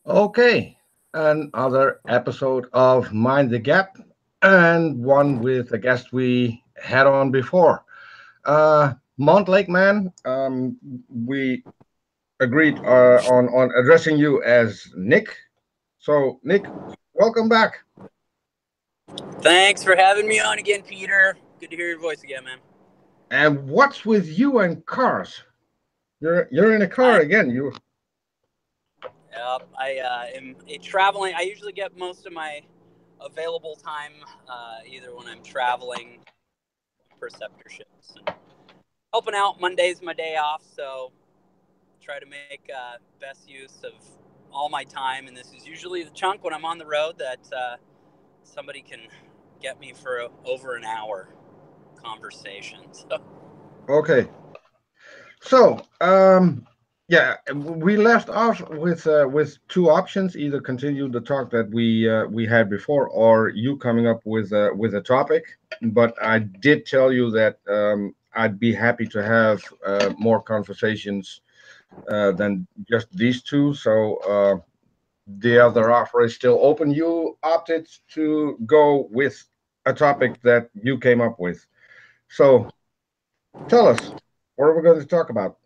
Okay, another episode of Mind the Gap, and one with a guest we had on before. MontlakeMan, we agreed on addressing you as Nick. So, Nick, welcome back. Thanks for having me on again, Peter. Good to hear your voice again, man. And what's with you and cars? You're in a car again. You. Yep, I am traveling. I usually get most of my available time either when I'm traveling, preceptorships, and helping out. Monday's my day off, so try to make best use of all my time. And this is usually the chunk when I'm on the road that somebody can get me for over an hour conversation. So. Okay. So, yeah, we left off with two options: either continue the talk that we had before, or you coming up with a topic. But I did tell you that I'd be happy to have more conversations than just these two. So the other offer is still open. You opted to go with a topic that you came up with. So tell us, what are we going to talk about?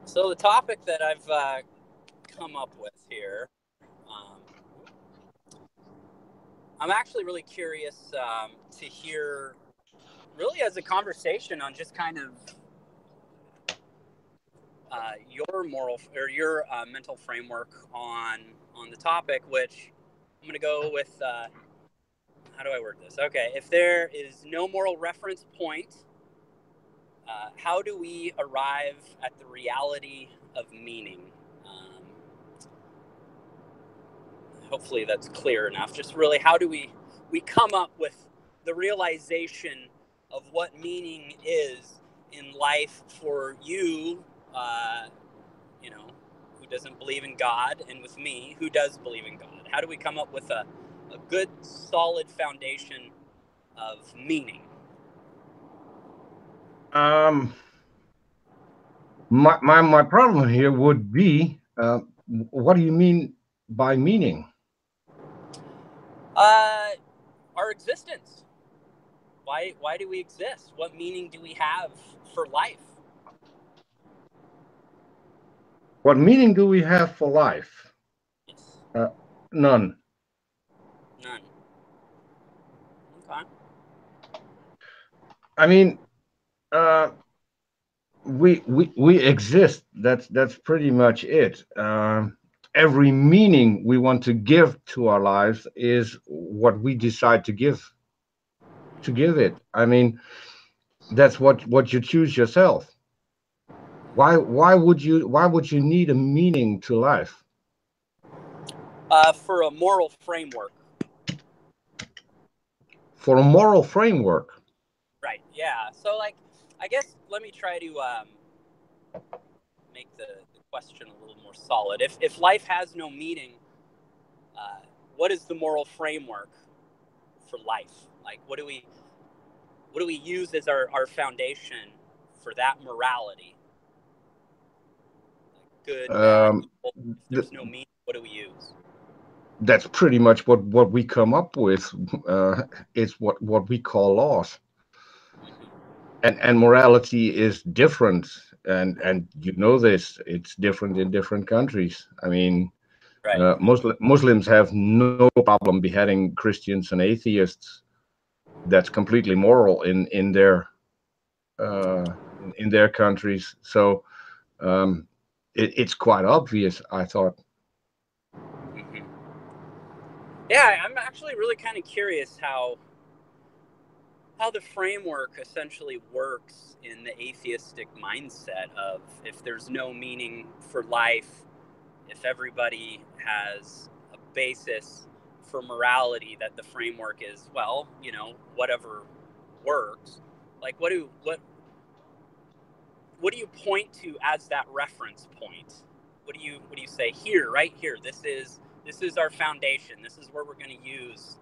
So the topic that I've come up with here, I'm actually really curious to hear, really as a conversation on just kind of your moral or your mental framework on the topic, which I'm going to go with. How do I word this? Okay, if there is no moral reference point, how do we arrive at the reality of meaning? Hopefully that's clear enough. Just really, how do we come up with the realization of what meaning is in life for you, who doesn't believe in God, and with me, who does believe in God? How do we come up with a good, solid foundation of meaning? My problem here would be, what do you mean by meaning? Our existence. Why do we exist? What meaning do we have for life? What meaning do we have for life? Yes. None. None. Okay. I mean, we exist. That's pretty much it. Every meaning we want to give to our lives is what we decide to give it. I mean, that's what you choose yourself. Why would you need a meaning to life? For a moral framework. For a moral framework. Right. Yeah. So, I guess let me try to make the question a little more solid. If life has no meaning, what is the moral framework for life? Like, what do we use as our foundation for that morality? Good, bad, evil. If there's no meaning, what do we use? That's pretty much what we come up with. It's what we call laws. and morality is different, and you know this, it's different in different countries. I mean, Right. Muslims have no problem beheading Christians and atheists. That's completely moral in their countries. So it's quite obvious, I thought. Hmm. Yeah, I'm actually really kind of curious how the framework essentially works in the atheistic mindset of, if there's no meaning for life, if everybody has a basis for morality, that the framework is, well, whatever works. Like, what do you point to as that reference point? What do you say here, right here? This is our foundation. This is where we're going to use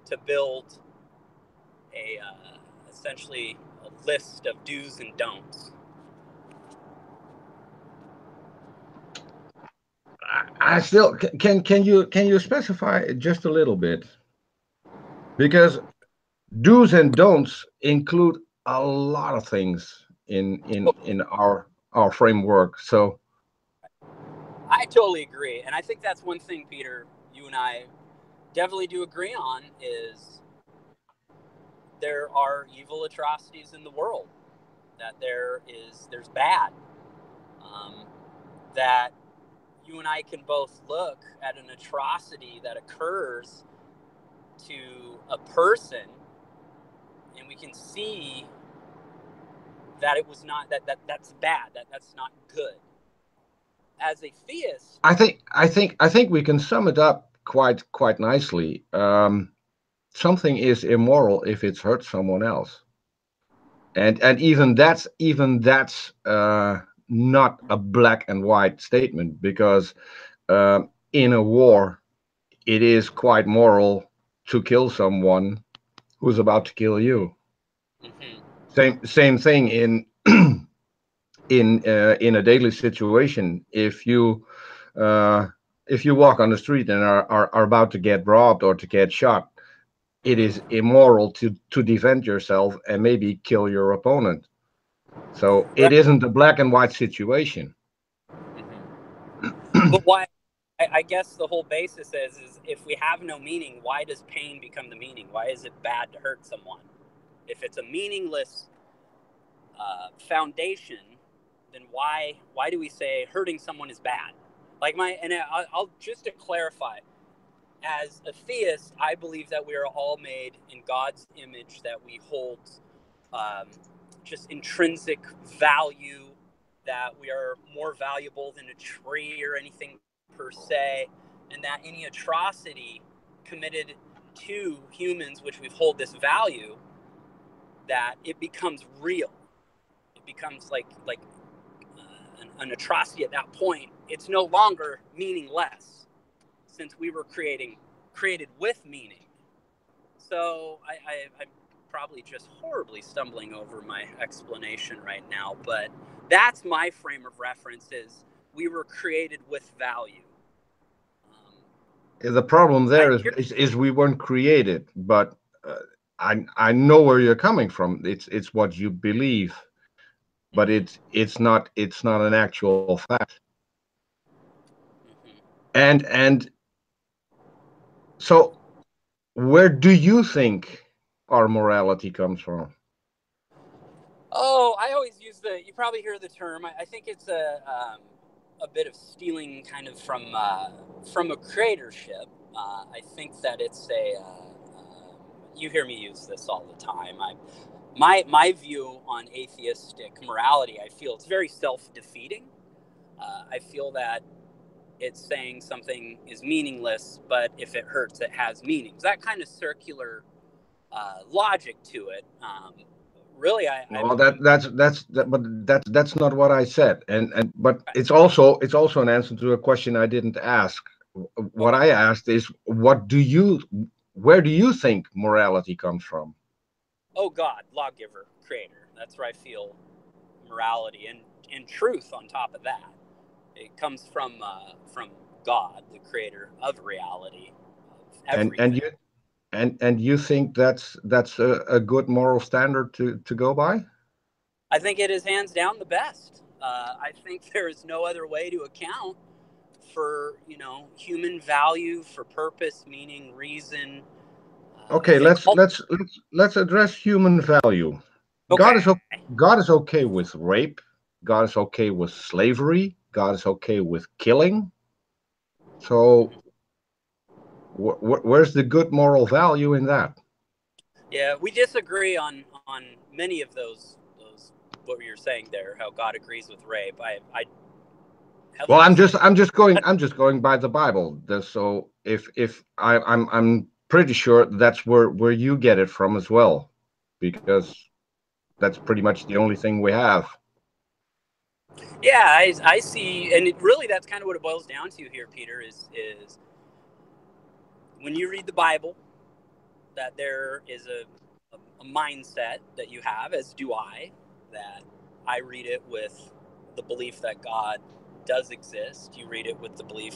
to build a essentially a list of do's and don'ts. I still can you specify just a little bit, because do's and don'ts include a lot of things in our framework. So I totally agree, and I think that's one thing, Peter, you and I definitely do agree on, is there are evil atrocities in the world, that there's bad, that you and I can both look at an atrocity that occurs to a person, and we can see that it was not that's bad, that's not good. As a theist, I think we can sum it up quite nicely. Something is immoral if it's hurt someone else, and even that's not a black and white statement, because in a war it is quite moral to kill someone who's about to kill you. mm-hmm. Same thing in a daily situation. Uh, if you walk on the street and are about to get robbed or to get shot, it is immoral to defend yourself and maybe kill your opponent. So it Right. isn't a black and white situation. Mm-hmm. But why? I guess the whole basis is if we have no meaning, why does pain become the meaning? Why is it bad to hurt someone? If it's a meaningless foundation, then why do we say hurting someone is bad? Like I'll just to clarify, as a theist, I believe that we are all made in God's image, that we hold um, just intrinsic value, that we are more valuable than a tree or anything per se, and that any atrocity committed to humans, which we hold this value, that it becomes real. It becomes like an atrocity at that point. It's no longer meaningless, since we were created with meaning. So I'm probably just horribly stumbling over my explanation right now, but that's my frame of reference: is we were created with value. The problem there I is hear. is we weren't created, but I know where you're coming from. It's what you believe, but it's not an actual fact. Mhm. And so where do you think our morality comes from? Oh, I always use you probably hear the term. I think it's a bit of stealing kind of from a creatorship. I think that it's you hear me use this all the time. My view on atheistic morality, I feel it's very self-defeating. I feel that it's saying something is meaningless, but if it hurts, it has meanings. That kind of circular logic to it. Really, Well, but that's not what I said, and but it's also an answer to a question I didn't ask. What okay. I asked is, where do you think morality comes from? Oh, God, lawgiver, creator. That's where I feel morality and truth. On top of that, it comes from God, the creator of reality, of And everything. you and you think that's a good moral standard to go by? I think it is hands down the best. I think there is no other way to account for, human value, for purpose, meaning, reason. Okay, let's address human value. God Okay. is God is okay with rape. God is okay with slavery. God is okay with killing. So where's the good moral value in that? Yeah, we disagree on many of those what you're saying there. How God agrees with rape. I Well, heavily disagree. I'm just going by the Bible. So if I'm pretty sure that's where you get it from as well, because that's pretty much the only thing we have. Yeah, I see, and really that's kind of what it boils down to here, Peter. Is when you read the Bible, that there is a mindset that you have, as do I, that I read it with the belief that God does exist. You read it with the belief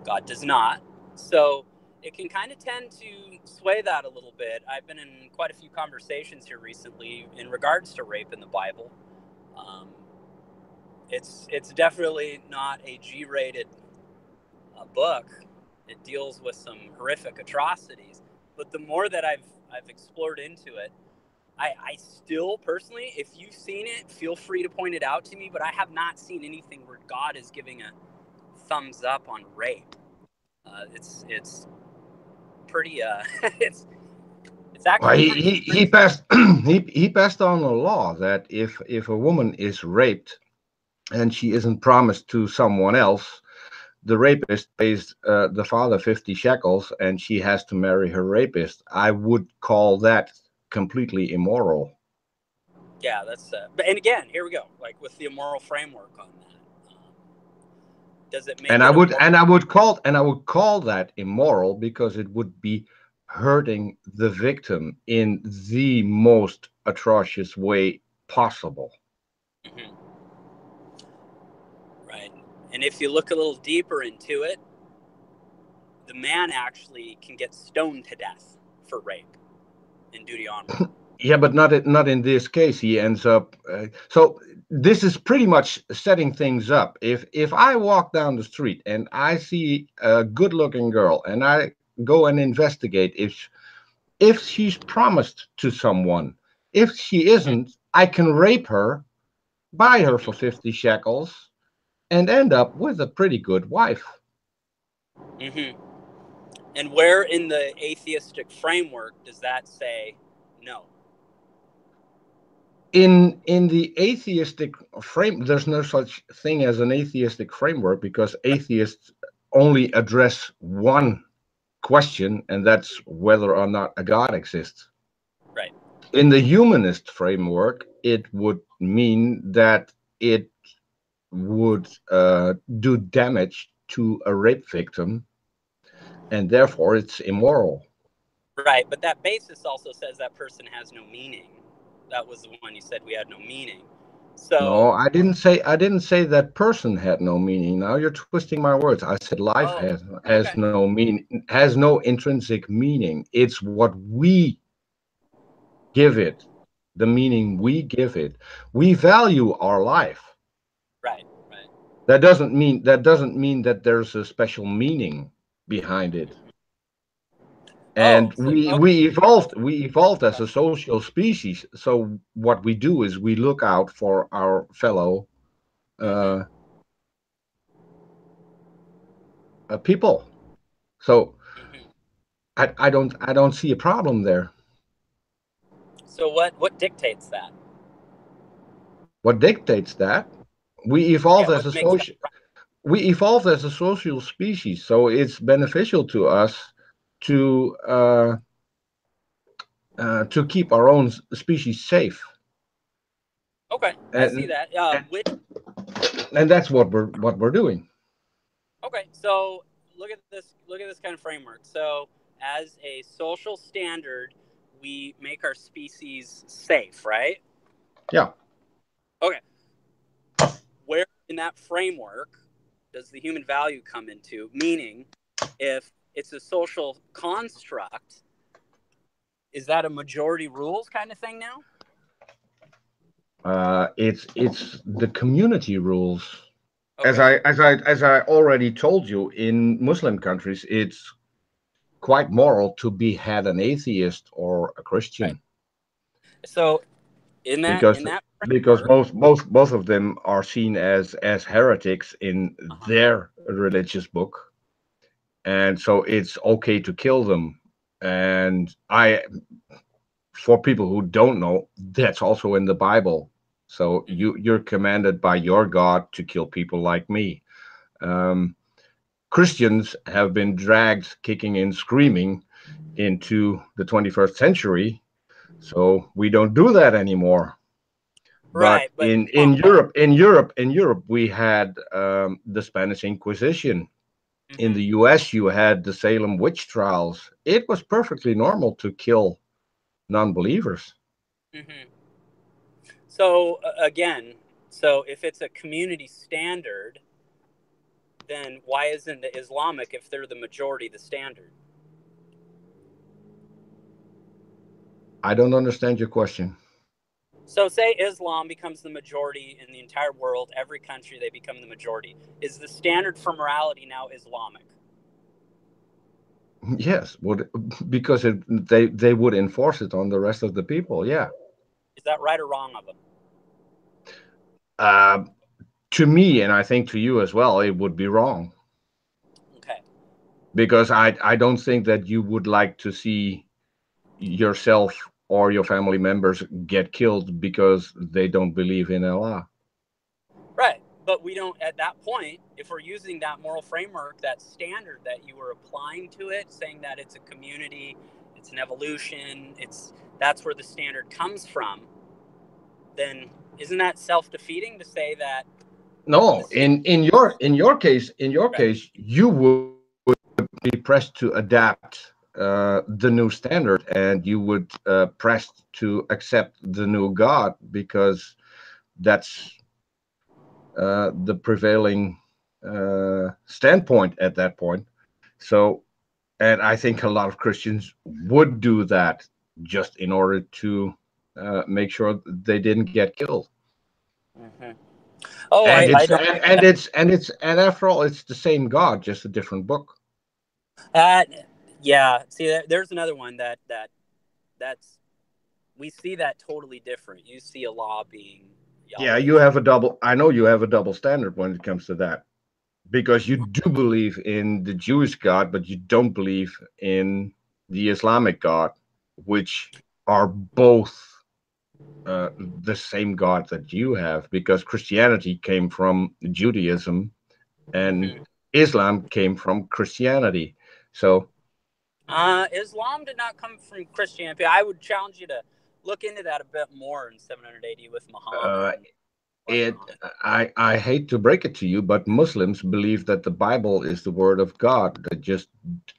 God does not. So it can kind of tend to sway that a little bit. I've been in quite a few conversations here recently in regards to rape in the Bible. It's definitely not a G-rated book. It deals with some horrific atrocities. But the more that I've explored into it, I still personally, if you've seen it, feel free to point it out to me. But I have not seen anything where God is giving a thumbs up on rape. It's pretty it's Well, actually pretty he stringent. passed he passed on a law that if a woman is raped and she isn't promised to someone else, the rapist pays the father 50 shekels, and she has to marry her rapist. I would call that completely immoral. Yeah, that's but and again, here we go. Like with the immoral framework on that, does it make And it immoral? I would call that immoral because it would be hurting the victim in the most atrocious way possible. Mm-hmm. Right. And if you look a little deeper into it, the man actually can get stoned to death for rape in Deuteronomy. Yeah, but not in this case. He ends up. So this is pretty much setting things up. If I walk down the street and I see a good-looking girl and I go and investigate if she's promised to someone, if she isn't, I can rape her, buy her for 50 shekels, and end up with a pretty good wife. Mm-hmm. And where in the atheistic framework does that say no? In the atheistic frame, there's no such thing as an atheistic framework because atheists only address one question, and that's whether or not a god exists. Right. In the humanist framework, it would mean that it would do damage to a rape victim, and therefore it's immoral. Right. But that basis also says that person has no meaning. That was the one you said we had no meaning. No, So, I didn't say that person had no meaning. Now you're twisting my words. I said life oh, has okay. no meaning, has no intrinsic meaning. It's what we give it, the meaning we give it. We value our life. Right. Right. That doesn't mean that there's a special meaning behind it. Oh, And so okay. we evolved as a social species. So what we do is we look out for our fellow Mm-hmm. uh, people. So Mm-hmm. I don't see a problem there. So what dictates that? What dictates that? We Yeah, evolved as what a makes that social right? we evolved as a social species, so it's beneficial to us to to keep our own species safe, Okay, I see and that. and, Which and that's what we're doing. okay, so look at this. Look at this kind of framework. So, as a social standard, we make our species safe, right? Yeah. Okay. Where in that framework does the human value come into? Meaning, if it's a social construct, is that a majority rules kind of thing now? It's the community rules. Okay. As I already told you, in Muslim countries, it's quite moral to behead an atheist or a Right. Christian, So in that because in that because framework, both of them are seen as heretics in uh-huh. their religious book, and so it's okay to kill them. And I, for people who don't know, that's also in the Bible. So Mhm. you're commanded by your God to kill people like me. Um, Christians have been dragged kicking and screaming into the 21st century, so we don't do that anymore. But Right, but in Europe, we had the Spanish Inquisition. In hmm the U.S., you had the Salem witch trials. It was perfectly normal to kill non-believers. hmm so again, so if it's a community standard, then why isn't the Islamic, if they're the majority, the standard? I don't understand your question. So say Islam becomes the majority in the entire world, every country they become the majority. Is the standard for morality now Islamic? Yes, would because they would enforce it on the rest of the people. Yeah. Is that right or wrong of them? Uh, to me, and I think to you as well, it would be wrong, Okay. because I don't think that you would like to see yourself or your family members get killed because they don't believe in Allah. Right. But we don't, at that point, if we're using that moral framework, that standard that you were applying to it, saying that it's a community, it's an evolution, that's where the standard comes from, then isn't that self-defeating to say that the No, standard, in your right? case, you would be pressed to adapt the new standard, and you would pressed to accept the new God, because that's the prevailing standpoint at that point. So, and I think a lot of Christians would do that just in order to make sure they didn't get killed. Mm-hmm. Oh, And I it's don't. and after all, it's the same God, just a different book. That, yeah. See, there's another one that's we see that totally different. You see a law being Yeah, Yahweh. you have a double. I know you have a double standard when it comes to that, because you do believe in the Jewish God, but you don't believe in the Islamic God, which are both the same God that you have, because Christianity came from Judaism and Mm-hmm. Islam came from Christianity. So Islam did not come from Christianity. I would challenge you to look into that a bit more in 700 AD with Muhammad uh, and it whatnot. I hate to break it to you, but Muslims believe that the Bible is the word of God. They just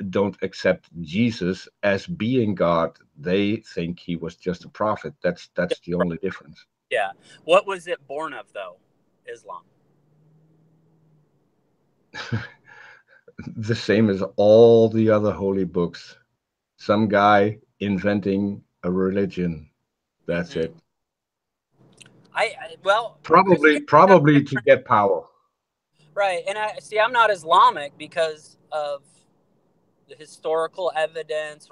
don't accept Jesus as being God. They think he was just a prophet. That's the only difference. Yeah. What was it born of, though? Islam. The same as all the other holy books. Some guy inventing a religion. That's Mm-hmm. it. Well, Probably Christianity has probably to different, get power. right? And I see. I'm not Islamic because of the historical evidence,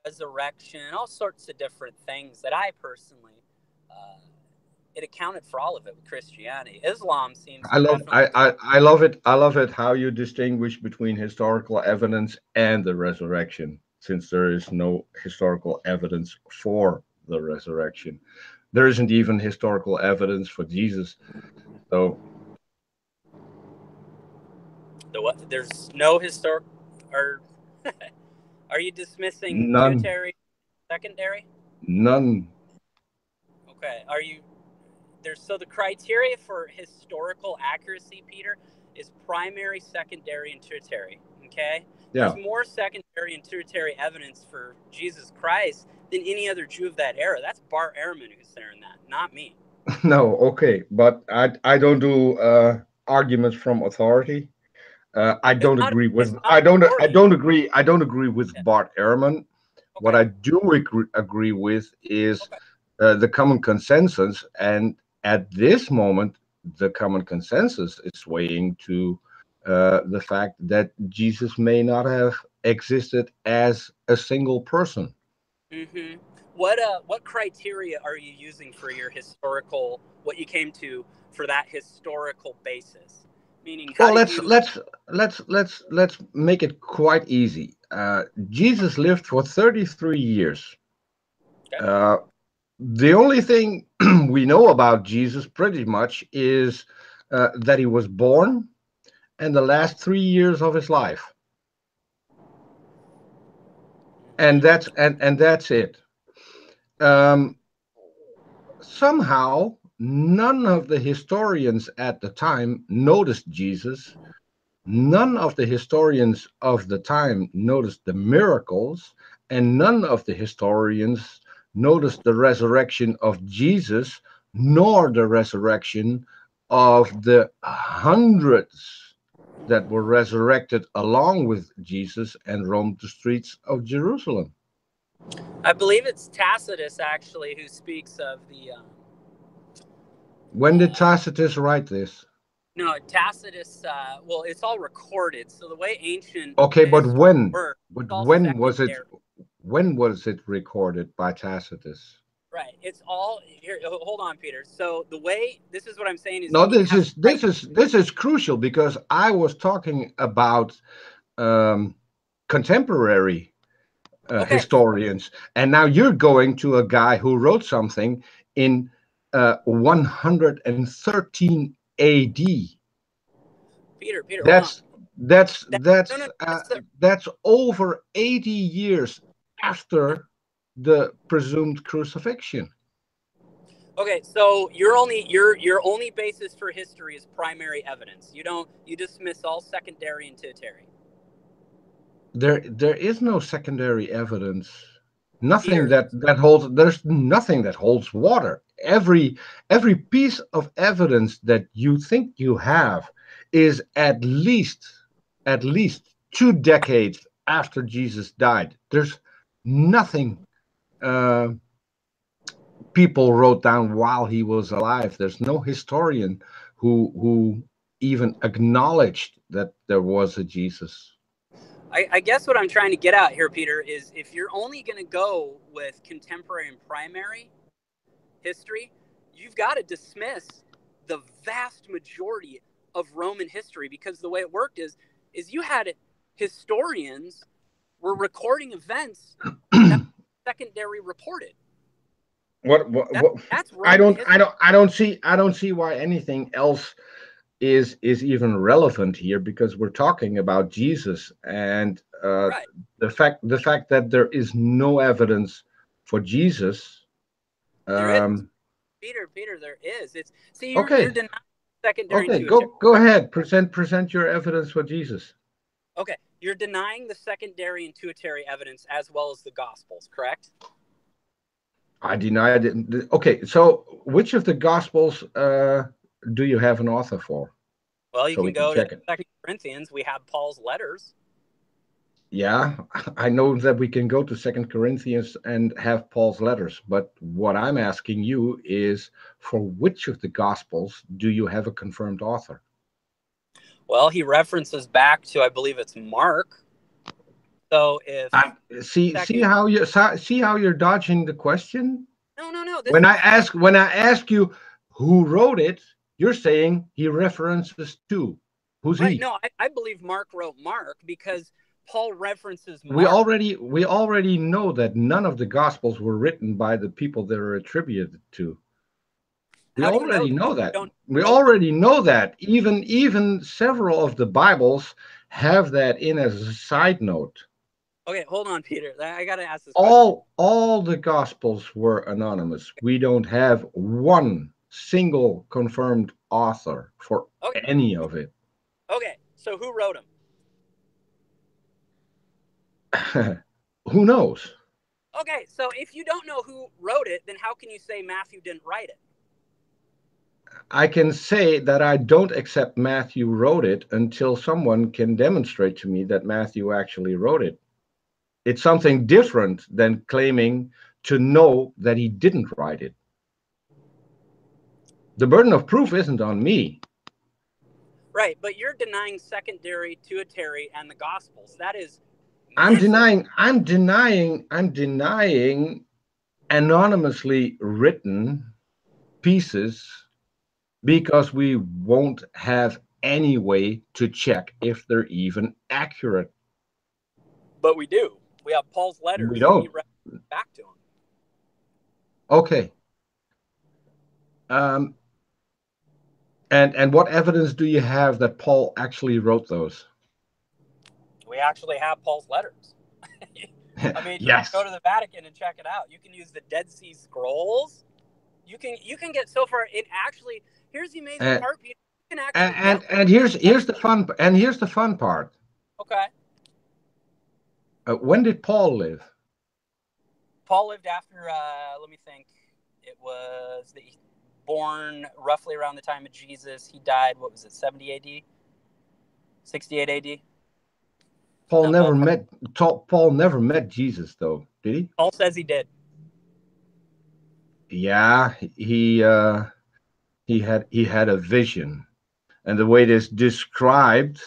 resurrection, all sorts of different things that I personally, uh, it accounted for all of it with Christianity. Islam seems I to love definitely. I love it. I love it how you distinguish between historical evidence and the resurrection, since there is no historical evidence for the resurrection. There isn't even historical evidence for Jesus. So The what? There's no historic, or are you dismissing none, pituitary secondary? none. Okay. Are you there's so the criteria for historical accuracy, Peter, is primary, secondary, and tertiary. Okay? There's Yeah. more secondary and tertiary evidence for Jesus Christ than any other Jew of that era. That's Bart Ehrman who's saying that, not me. No, okay, but I don't do arguments from authority. I don't agree It's with not authority. I don't agree with Yeah. Bart Ehrman. What Okay. I do agree with is Okay. the common consensus, and at this moment, the common consensus is swaying to the fact that Jesus may not have existed as a single person. Mm-hmm. What criteria are you using for your historical, what you came to for that historical basis? Meaning, how Well, did let's you? let's let's make it quite easy. Jesus lived for 33 years. Okay. Uh, the only thing we know about Jesus pretty much is that he was born and the last 3 years of his life, and Mm-hmm. that's it. Um, Somehow, none of the historians at the time noticed Jesus. None of the historians of the time noticed the miracles, and none of the historians noticed the resurrection of Jesus, nor the resurrection of the hundreds that were resurrected along with Jesus and roamed the streets of Jerusalem. I believe it's Tacitus actually who speaks of the. When did Tacitus write this? No, Tacitus. Well, it's all recorded. So the way ancient Okay, but history when? works, But it's all when was it? secondary. When was it recorded by Tacitus? Right. It's all here. Hold on, Peter. So the way this is what I'm saying is you No, need to have right. this is crucial because I was talking about um, contemporary Okay. historians, and now you're going to a guy who wrote something in 113 A.D. Peter, hold on. That's that's That, no, that's no, uh, that's the that's over 80 years after the presumed crucifixion. okay. So your only basis for history is primary evidence. You dismiss all secondary and tertiary. There is no secondary evidence. Nothing Peter, that holds. There's nothing that holds water. Every piece of evidence that you think you have is at least 2 decades after Jesus died. There's nothing uh, people wrote down while he was alive. There's no historian who even acknowledged that there was a Jesus. I guess what I'm trying to get at here, Peter, is if you're only going to go with contemporary and primary history, you've got to dismiss the vast majority of Roman history because the way it worked is you had historians were recording events that secondary reported. What That's Roman history. I don't see why anything else is even relevant here because we're talking about Jesus and Right. the fact that there is no evidence for Jesus. There is. Um, Peter, there is. It's see you're okay, denying secondary and okay, tertiary. go ahead, present your evidence for Jesus. Okay, you're denying the secondary and tertiary evidence as well as the Gospels, correct? I denied it. Okay, so which of the Gospels do you have an author for, Well, you so we can can go to check it? Second Corinthians. We have Paul's letters. Yeah, I know that we can go to Second Corinthians and have Paul's letters, but what I'm asking you is for which of the Gospels do you have a confirmed author? Well, he references back to, I believe it's Mark. So if I see second, how you're dodging the question. no, this When I is this. ask you who wrote it, you're saying he references to. Who's Right? he? No, I believe Mark wrote Mark because Paul references We Mark. already know that none of the Gospels were written by the people they are attributed to. We How do you know already that? know You that. don't We wrote them. already know that. Even several of the Bibles have that in as a side note. Okay, hold on, Peter. I got to ask this question. All the Gospels were anonymous. We don't have one single confirmed author for Okay, any of it. okay. So who wrote them? Who knows? Okay, so if you don't know who wrote it, then how can you say Matthew didn't write it? I can say that I don't accept Matthew wrote it until someone can demonstrate to me that Matthew actually wrote it. It's something different than claiming to know that he didn't write it. The burden of proof isn't on me. Right, but you're denying secondary, tertiary, and the Gospels. That is I'm massive. denying. I'm denying anonymously written pieces because we won't have any way to check if they're even accurate. But we do. We have Paul's We letters that he don't. read back to him. Okay. Um, and what evidence do you have that Paul actually wrote those? We actually have Paul's letters. I mean, you can go Yes. to the Vatican and check it out. You can use the Dead Sea Scrolls. You can get so far. It actually, here's the amazing And part, Peter. You can actually get. and here's the fun part. Okay. When did Paul live? Paul lived after. Let me think. It was born roughly around the time of Jesus. He died. What was it? 70 A.D. 68 A.D. In Paul that never ballpark. met Paul never met Jesus though, did he? Paul says he did. Yeah, he had a vision, and the way it is described,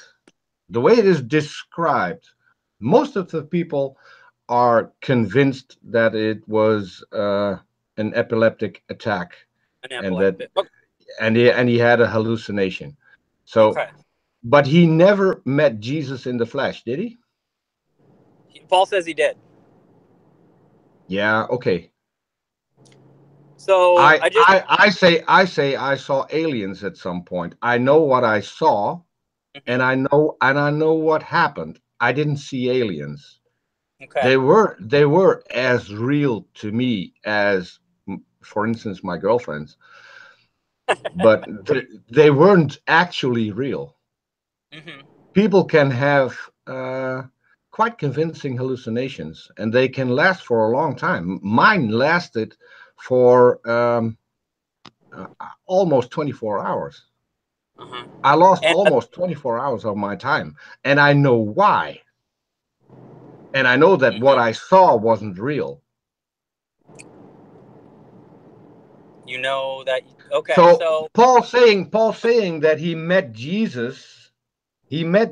most of the people are convinced that it was an epileptic attack, An and that epileptic. and he had a hallucination. So, Okay. but he never met Jesus in the flesh, did he? Paul says he did. Yeah, okay. So I just. I say I saw aliens at some point. I know what I saw, and Mhm. I know what happened. I didn't see aliens. Okay. They were as real to me as, for instance, my girlfriends, but they weren't actually real. Hmm. People can have quite convincing hallucinations, and they can last for a long time. Mine lasted for almost 24 hours. Uh-huh. I lost And almost 24 hours of my time, and I know why. And I know that what mhm. I saw wasn't real. You know that. Okay. So So Paul saying that he met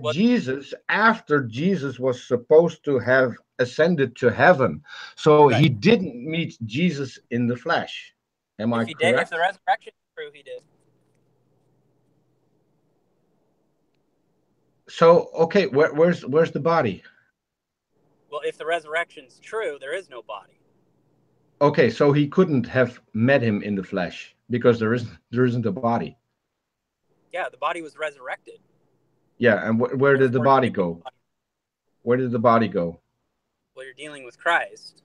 what Jesus after Jesus was supposed to have ascended to heaven. So he right? didn't meet Jesus in the flesh. Am I If he did, if correct? the resurrection is true, he did. So okay, where's the body? Well, if the resurrection's true, there is no body. Okay, so he couldn't have met him in the flesh because there isn't a body. Yeah, the body was resurrected. Yeah, and where did the Therefore, you body can't get go? the body. Where did the body go? Well, you're dealing with Christ.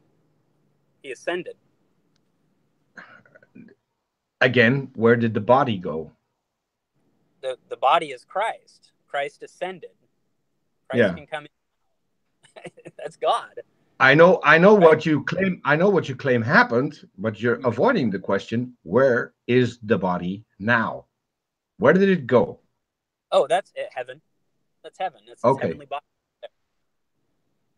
He ascended. Again, where did the body go? The body is Christ. Christ ascended. Christ Yeah, can come in. That's God, I know right? what you claim. I know what you claim happened, but you're Mhm. avoiding the question: where is the body now? Where did it go? Oh, that's it, heaven. That's heaven. That's his Okay, heavenly body.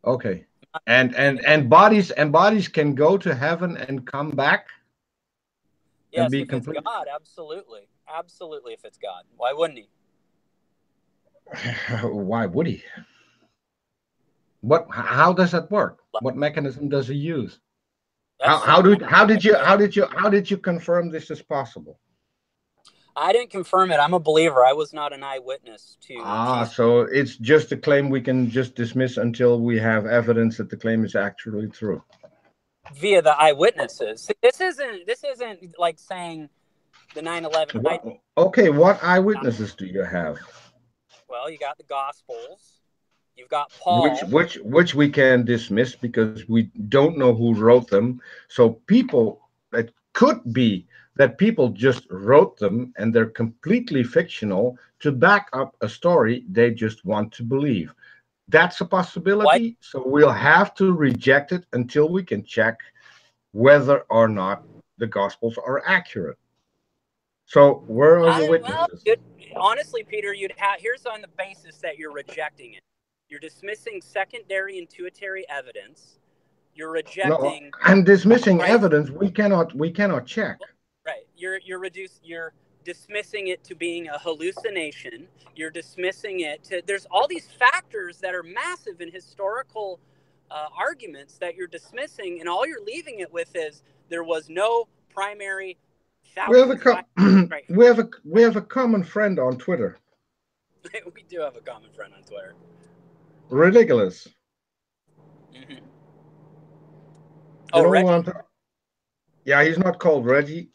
okay. And And bodies can go to heaven and come back and yes, be if it's complete. God, absolutely, absolutely. If it's God, why wouldn't he? Why would he? What? How does that work? What mechanism does he use? That's something How did you confirm this is possible? I didn't confirm it. I'm a believer. I was not an eyewitness to Ah, Jesus so it's just a claim we can just dismiss until we have evidence that the claim is actually true. via the eyewitnesses. This isn't like saying the 9/11. What? Okay, what eyewitnesses do you have? Well, you got the Gospels. You've got Paul. Which we can dismiss because we don't know who wrote them. So people it could be that people just wrote them and they're completely fictional to back up a story they just want to believe. That's a Why? possibility. So we'll have to reject it until we can check whether or not the gospels are accurate. So where are the I well, witnesses? honestly, Peter, you'd have here's on the basis that you're rejecting it. You're dismissing secondary and tertiary evidence. You're No, rejecting I'm dismissing Christ. evidence we cannot check. Right. You're dismissing it to being a hallucination. You're dismissing it to. There's all these factors that are massive in historical arguments that you're dismissing, and all you're leaving it with is there was no primary We have a thousands of right. we have a common friend on Twitter. We do have a common friend on Twitter. Ridiculous. Mm-hmm. You know who Reggie. Yeah, he's not called Reggie.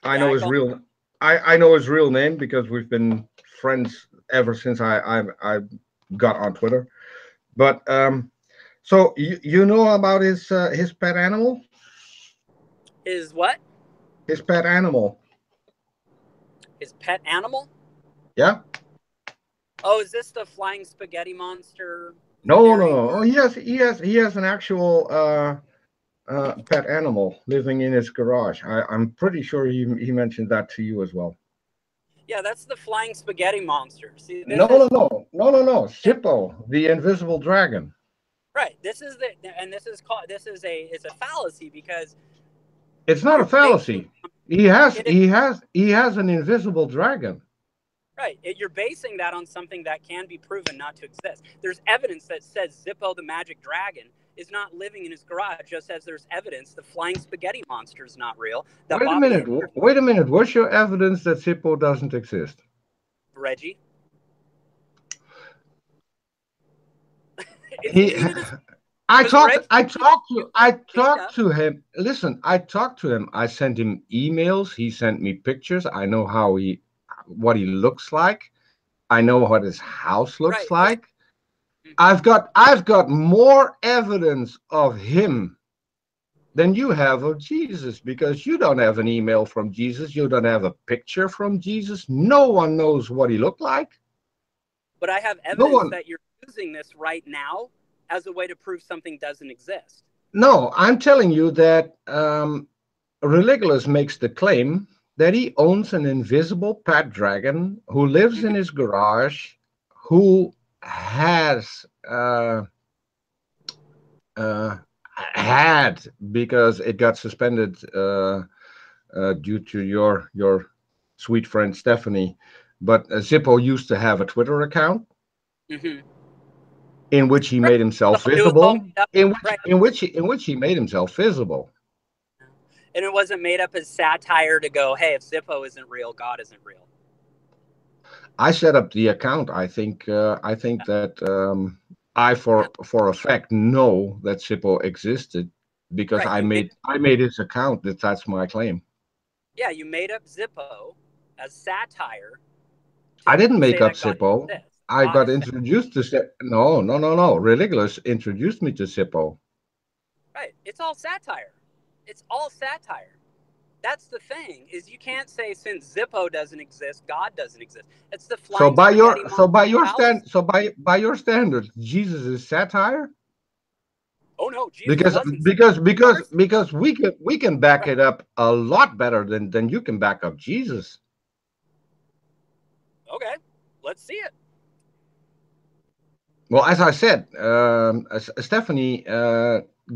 I Yeah, know his real. I know his real name because we've been friends ever since I got on Twitter. But so you know about his pet animal? His what? His pet animal. His pet animal? Yeah. Oh, is this the flying spaghetti monster No, no, theory? no. Oh, he has an actual pet animal living in his garage. I'm pretty sure he mentioned that to you as well. Yeah, that's the flying spaghetti monster. See, this No, no, is no, no, no, no. Sippo, the invisible dragon. right. This is the and this is called this is a it's a fallacy because It's not a you're basing fallacy. He has it he has he has an invisible dragon. right. You're basing that on something that can be proven not to exist. There's evidence that says Zippo the magic dragon is not living in his garage, just as there's evidence the flying spaghetti monster is not real. That Wait a Bobby minute. Hare, Wait a minute. What's your evidence that Sippo doesn't exist? Reggie, it's He easy to just I because talked Reggie, I talked you to I made talked up. to him. Listen, I talked to him. I sent him emails. He sent me pictures. I know what he looks like. I know what his house looks Right, but like. I've got more evidence of him than you have of Jesus because you don't have an email from Jesus. You don't have a picture from Jesus. No one knows what he looked like. I have No evidence one. that you're using this right now as a way to prove something doesn't exist. No, I'm telling you that Religulous makes the claim that he owns an invisible pet dragon who lives Mm-hmm. in his garage, who has uh, had because it got suspended due to your sweet friend Stephanie. But Zippo used to have a Twitter account Mm-hmm. in which he Right. made himself It was all visible. made up. In which Right. in which he, in which he made himself visible. And it wasn't made up as satire to go, hey, if Zippo isn't real, God isn't real. I set up the account. I think that I Yeah. for a fact know that Zippo existed because Right. I made his account. That's my claim. Yeah, you made up Zippo as satire I to didn't make say up that God Zippo. exists. I God got is introduced to No, no, no, no. Ridiculous introduced me to Zippo. right. It's all satire. It's all satire. That's the thing is you can't say since Zippo doesn't exist, God doesn't exist. It's the So flying by spaghetti your so monster by your fallacy. stand so by your standards, Jesus is satire Oh no, Jesus because wasn't satire. because because Ours, because we can back right? it up a lot better than you can back up Jesus. Okay, let's see it. Well, as I said, Stephanie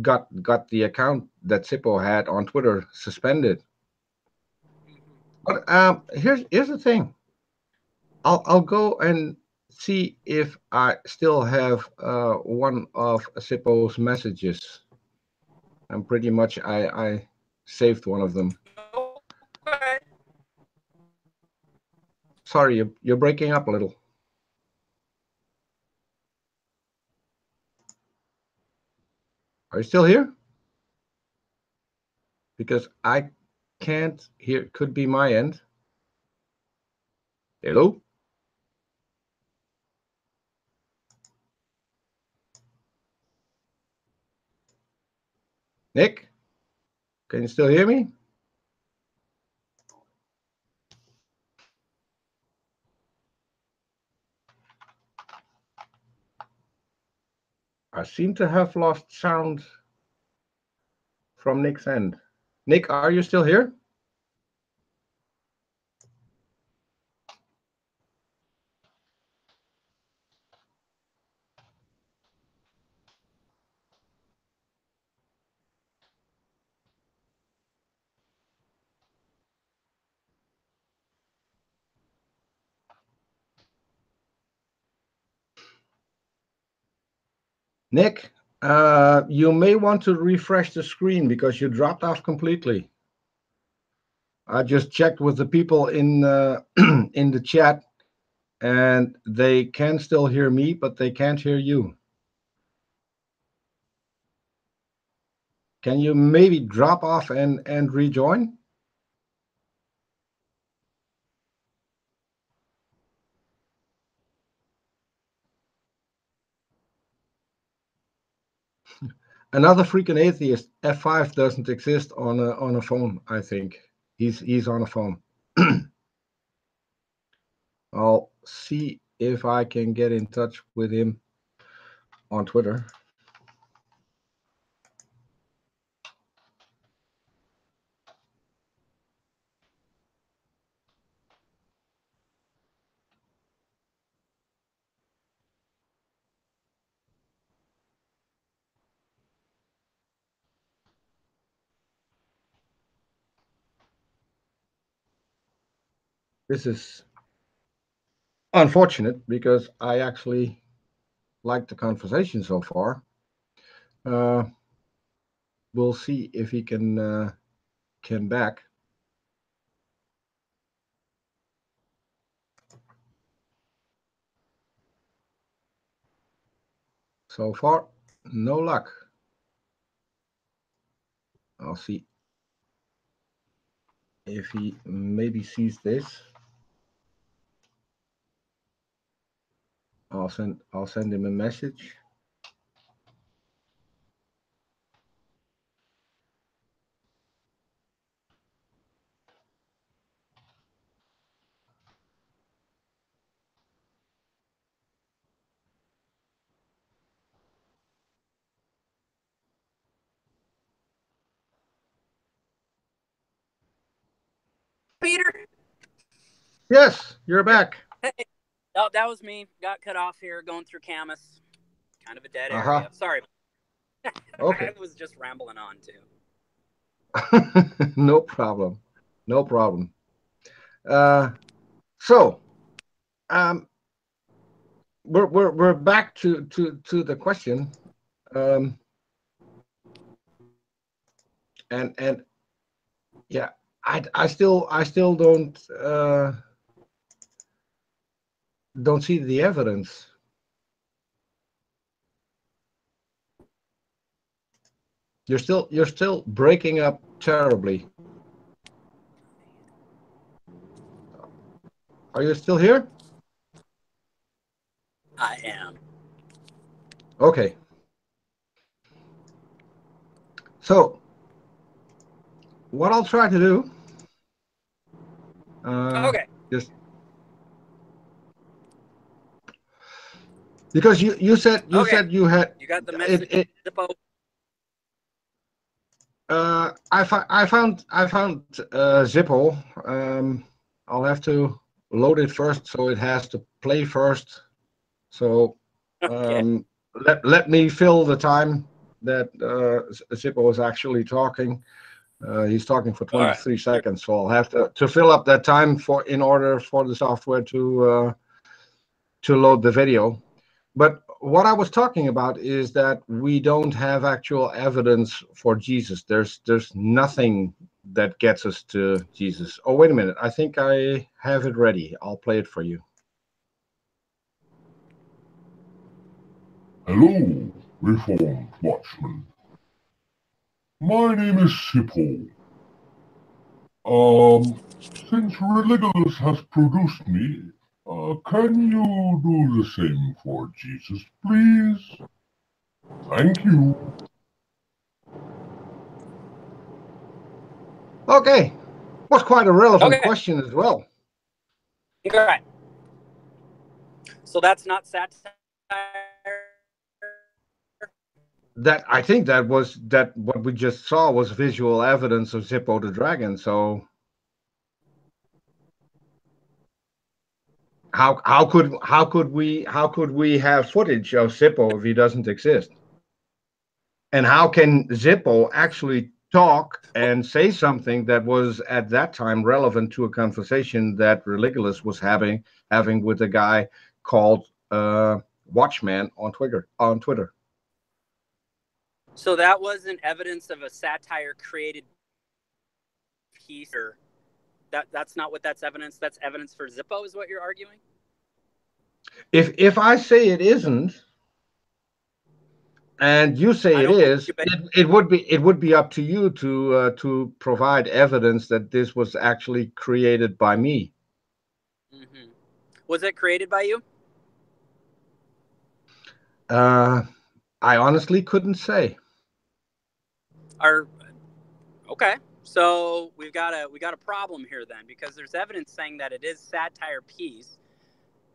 got the account that Sippo had on Twitter suspended. But here's the thing. I'll go and see if I still have one of Sippo's messages. And pretty much I saved one of them. Okay. Sorry, you're breaking up a little. Are you still here? Because I can't hear. Could be my end. Hello? Nick? Can you still hear me? I seem to have lost sound from Nick's end. Nick, are you still here? Nick, you may want to refresh the screen because you dropped off completely. I just checked with the people in in the chat, and they can still hear me, but they can't hear you. Can you maybe drop off and rejoin? Another freaking atheist. F5 doesn't exist on a phone. I think he's on a phone. I'll see if I can get in touch with him on Twitter. This is unfortunate because I actually like the conversation so far. We'll see if he can back. So far, no luck. I'll see if he maybe sees this. I'll send him a message. Peter? Yes, you're back. Hey. Oh, that was me. Got cut off here going through Camas. Kind of a dead area. Sorry. Okay. I was just rambling on too. No problem. No problem. So, we're back to the question, and yeah, I still don't see the evidence. You're still breaking up terribly. Are you still here? I am. Okay. So, what I'll try to do. Okay. Just because you said you had. You got the message. I found Zippo. I'll have to load it first, so it has to play first. So let me fill the time that Zippo is actually talking. He's talking for 23 seconds, so I'll have to fill up that time in order for the software to load the video. But what I was talking about is that we don't have actual evidence for Jesus. There's nothing that gets us to Jesus. Oh, wait a minute. I think I have it ready. I'll play it for you. Hello, Reformed Watchman. My name is Sippo. Since Religulus has produced me, can you do the same for Jesus, please? Thank you. Okay. Was quite a relevant question as well. Okay. So that's not satire? That I think that what we just saw was visual evidence of Zippo the dragon. So how could we have footage of Zippo if he doesn't exist? And how can Zippo actually talk and say something that was at that time relevant to a conversation that Religulus was having with a guy called Watchman on Twitter? So that wasn't evidence of a satire created piece, or that's not what that's evidence. That's evidence for Zippo, is what you're arguing? If I say it isn't, and you say I it don't believe is, you, but it would be up to you to provide evidence that this was actually created by me. mm-hmm. Was it created by you? I honestly couldn't say. Okay, so we got a problem here then, because there's evidence saying that it is satire piece,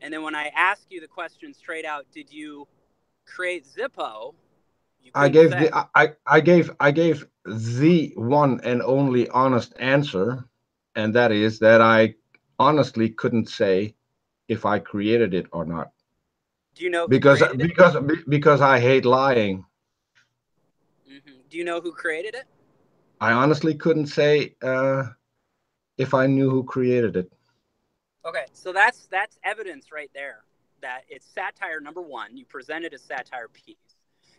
and then when I ask you the question straight out, did you create Zippo? You I couldn't gave say. I gave the one and only honest answer, and that is that I honestly couldn't say if I created it or not. Do you know who Because created it? because I hate lying. Mm-hmm. Do you know who created it? I honestly couldn't say if I knew who created it. Okay, so that's evidence right there that it's satire. Number one, you presented a satire piece.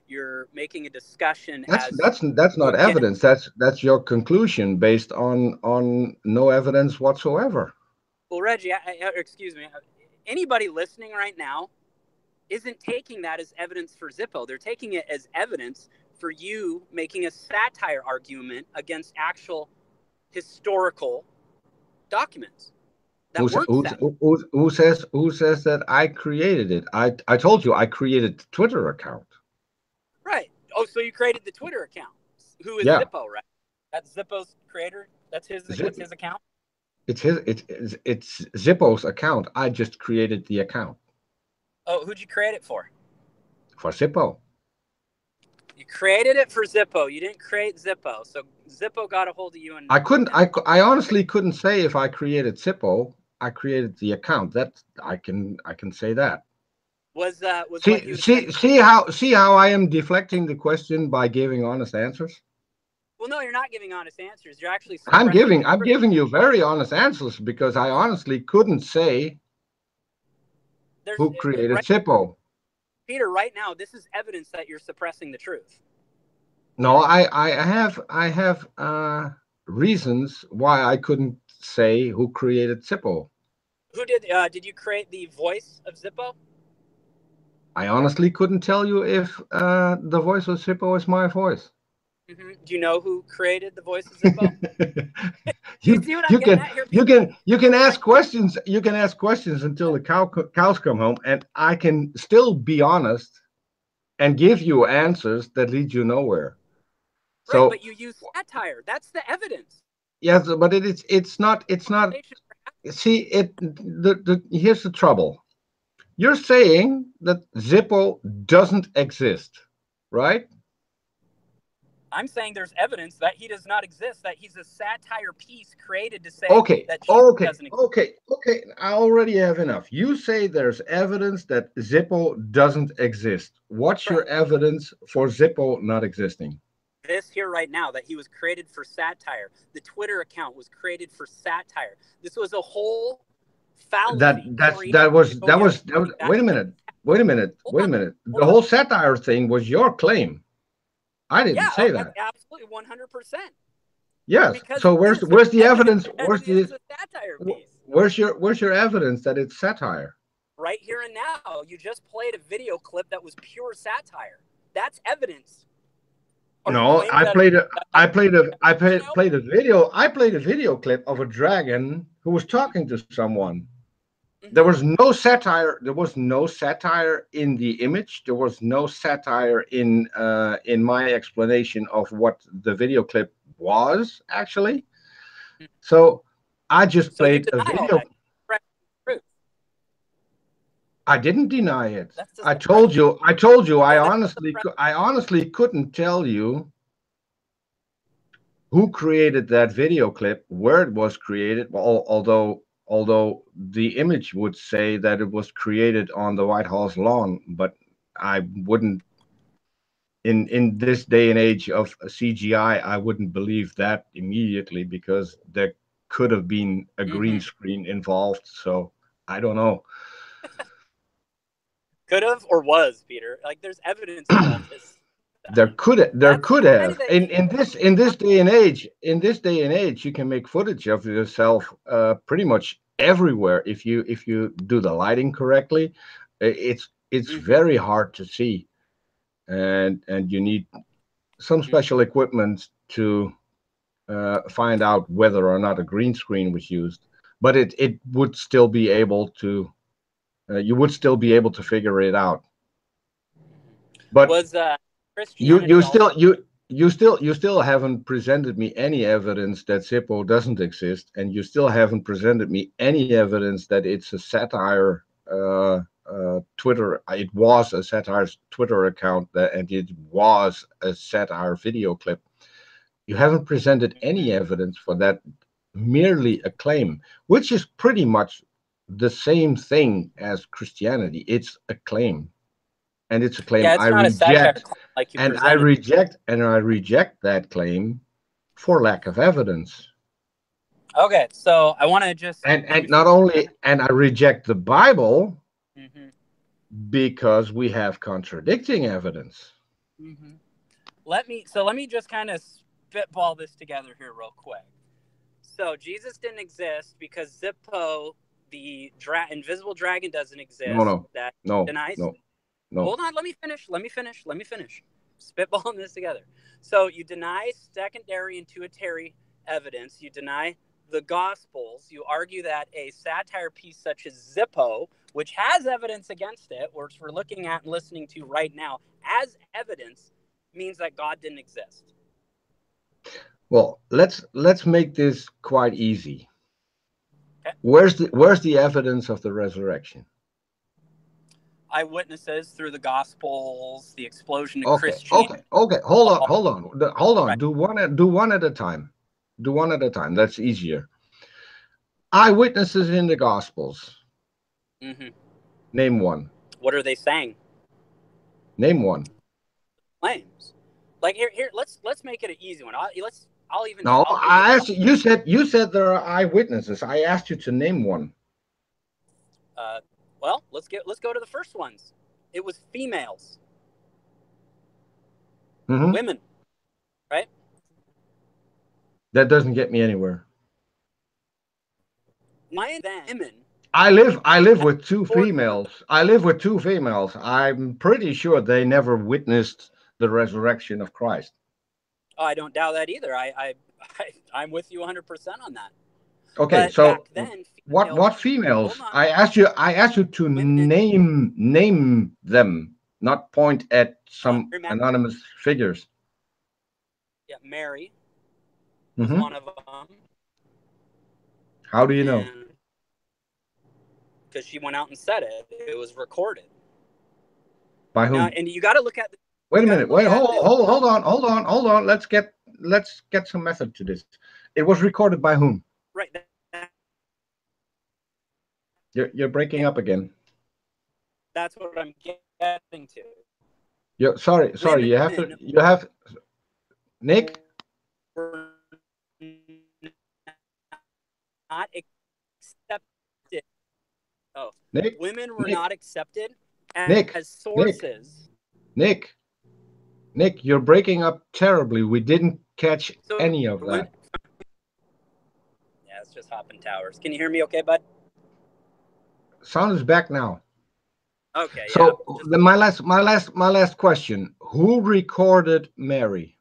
You're making a discussion as That's to not again. evidence. That's your conclusion based on no evidence whatsoever. Well, Reggie, excuse me. Anybody listening right now isn't taking that as evidence for Zippo. They're taking it as evidence for you making a satire argument against actual historical documents that weren't satire. Who says that I created it? I told you I created the Twitter account. Right. Oh, so you created the Twitter account. Who is Yeah. Zippo, right? That's Zippo's creator. That's his. Zip, What's his account? it's Zippo's account. I just created the account Oh, who'd you create it for? for Zippo. You created it for Zippo. You didn't create Zippo. So Zippo got a hold of you, and I honestly couldn't say if I created Zippo. I created the account. That I can say that. was what he was saying. See how I am deflecting the question by giving honest answers. Well, no, you're not giving honest answers. You're actually suppressing I'm the truth. giving you very honest answers because I honestly couldn't say who created Right, Zippo. Peter. Right now, this is evidence that you're suppressing the truth. No, I have reasons why I couldn't say who created Zippo. Who did you create the voice of Zippo? I honestly couldn't tell you if the voice of Zippo is my voice. Mm-hmm. Do you know who created the voice of Zippo? Do you you see what I'm getting at here, Peter? you can ask questions. You can ask questions until the cows come home, and I can still be honest and give you answers that lead you nowhere. Right, So but you use satire. That's the evidence. yes, but it's not. See, here's the trouble. You're saying that Zippo doesn't exist, right? I'm saying there's evidence that he does not exist, that he's a satire piece created to say Okay, that Jesus doesn't exist. okay. I already have enough. You say there's evidence that Zippo doesn't exist. What's your Correct. evidence for Zippo not existing? This here right now, that he was created for satire. The Twitter account was created for satire. This was a whole fallacy. That was wait a minute. The whole satire thing was your claim. I didn't say that. Absolutely 100%. Yes. So where's the evidence? Where's your evidence that it's satire? Right here and now. You just played a video clip that was pure satire. That's evidence. No, I played a video clip of a dragon who was talking to someone. Mm-hmm. There was no satire. There was no satire in the image. There was no satire in my explanation of what the video clip was actually. So I just played a video. I didn't deny it. I told you. I honestly couldn't tell you who created that video clip, where it was created. Well, although the image would say that it was created on the White House lawn, but I wouldn't. In this day and age of CGI, I wouldn't believe that immediately because there could have been a green screen involved. So I don't know. Could have or was, Peter. Like there's evidence of all this There could have that in this day and age you can make footage of yourself pretty much everywhere if you do the lighting correctly. It's very hard to see, and you need some special equipment to find out whether or not a green screen was used, but it would still be able to you would still be able to figure it out. But was you Christianity you still haven't presented me any evidence that Zippo doesn't exist, and you still haven't presented me any evidence that it's a satire Twitter. It was a satire Twitter account and it was a satire video clip. You haven't presented any evidence for that, merely a claim, which is pretty much the same thing as Christianity. It's a claim. And it's a claim it's I not a satire reject, claim like you and I reject that claim for lack of evidence. Okay, so I want to just And not only, and I reject the Bible because we have contradicting evidence. Let me just kind of spitball this together here real quick. So Jesus didn't exist because Zippo, the invisible dragon, doesn't exist. No. Denies. No. Hold on, let me finish. Spitballing this together. So you deny secondary and tertiary evidence. You deny the Gospels. You argue that a satire piece such as Zippo, which has evidence against it, which we're looking at and listening to right now, as evidence, means that God didn't exist. Well, let's make this quite easy. Okay. Where's the evidence of the resurrection? Eyewitnesses through the Gospels, the explosion of Christianity. Okay. Hold on. Do one at a time. That's easier. Eyewitnesses in the Gospels. Name one. What are they saying? Name one. Claims. Like here. Let's make it an easy one. I asked you. You said there are eyewitnesses. I asked you to name one. Well, let's go to the first ones. It was females, women, right? That doesn't get me anywhere. Women. I live with two females. I'm pretty sure they never witnessed the resurrection of Christ. Oh, I don't doubt that either. I'm with you 100% on that. Okay, but so then, what females? I asked you to name them, not point at some anonymous figures. Yeah, Mary was one of them. How do you know? Because she went out and said it. It was recorded. By whom? Now, and you got to look at. Wait a minute. Wait, hold on. Let's get some method to this. It was recorded by whom? Right. You're breaking up again. That's what I'm getting to. Sorry. You have Nick. Not accepted. Oh, Nick. Women were not accepted as sources. Nick, you're breaking up terribly. We didn't catch any of that. Yeah, it's just hopping towers. Can you hear me okay, bud? Sound is back now. Okay. So my last question: who recorded Mary?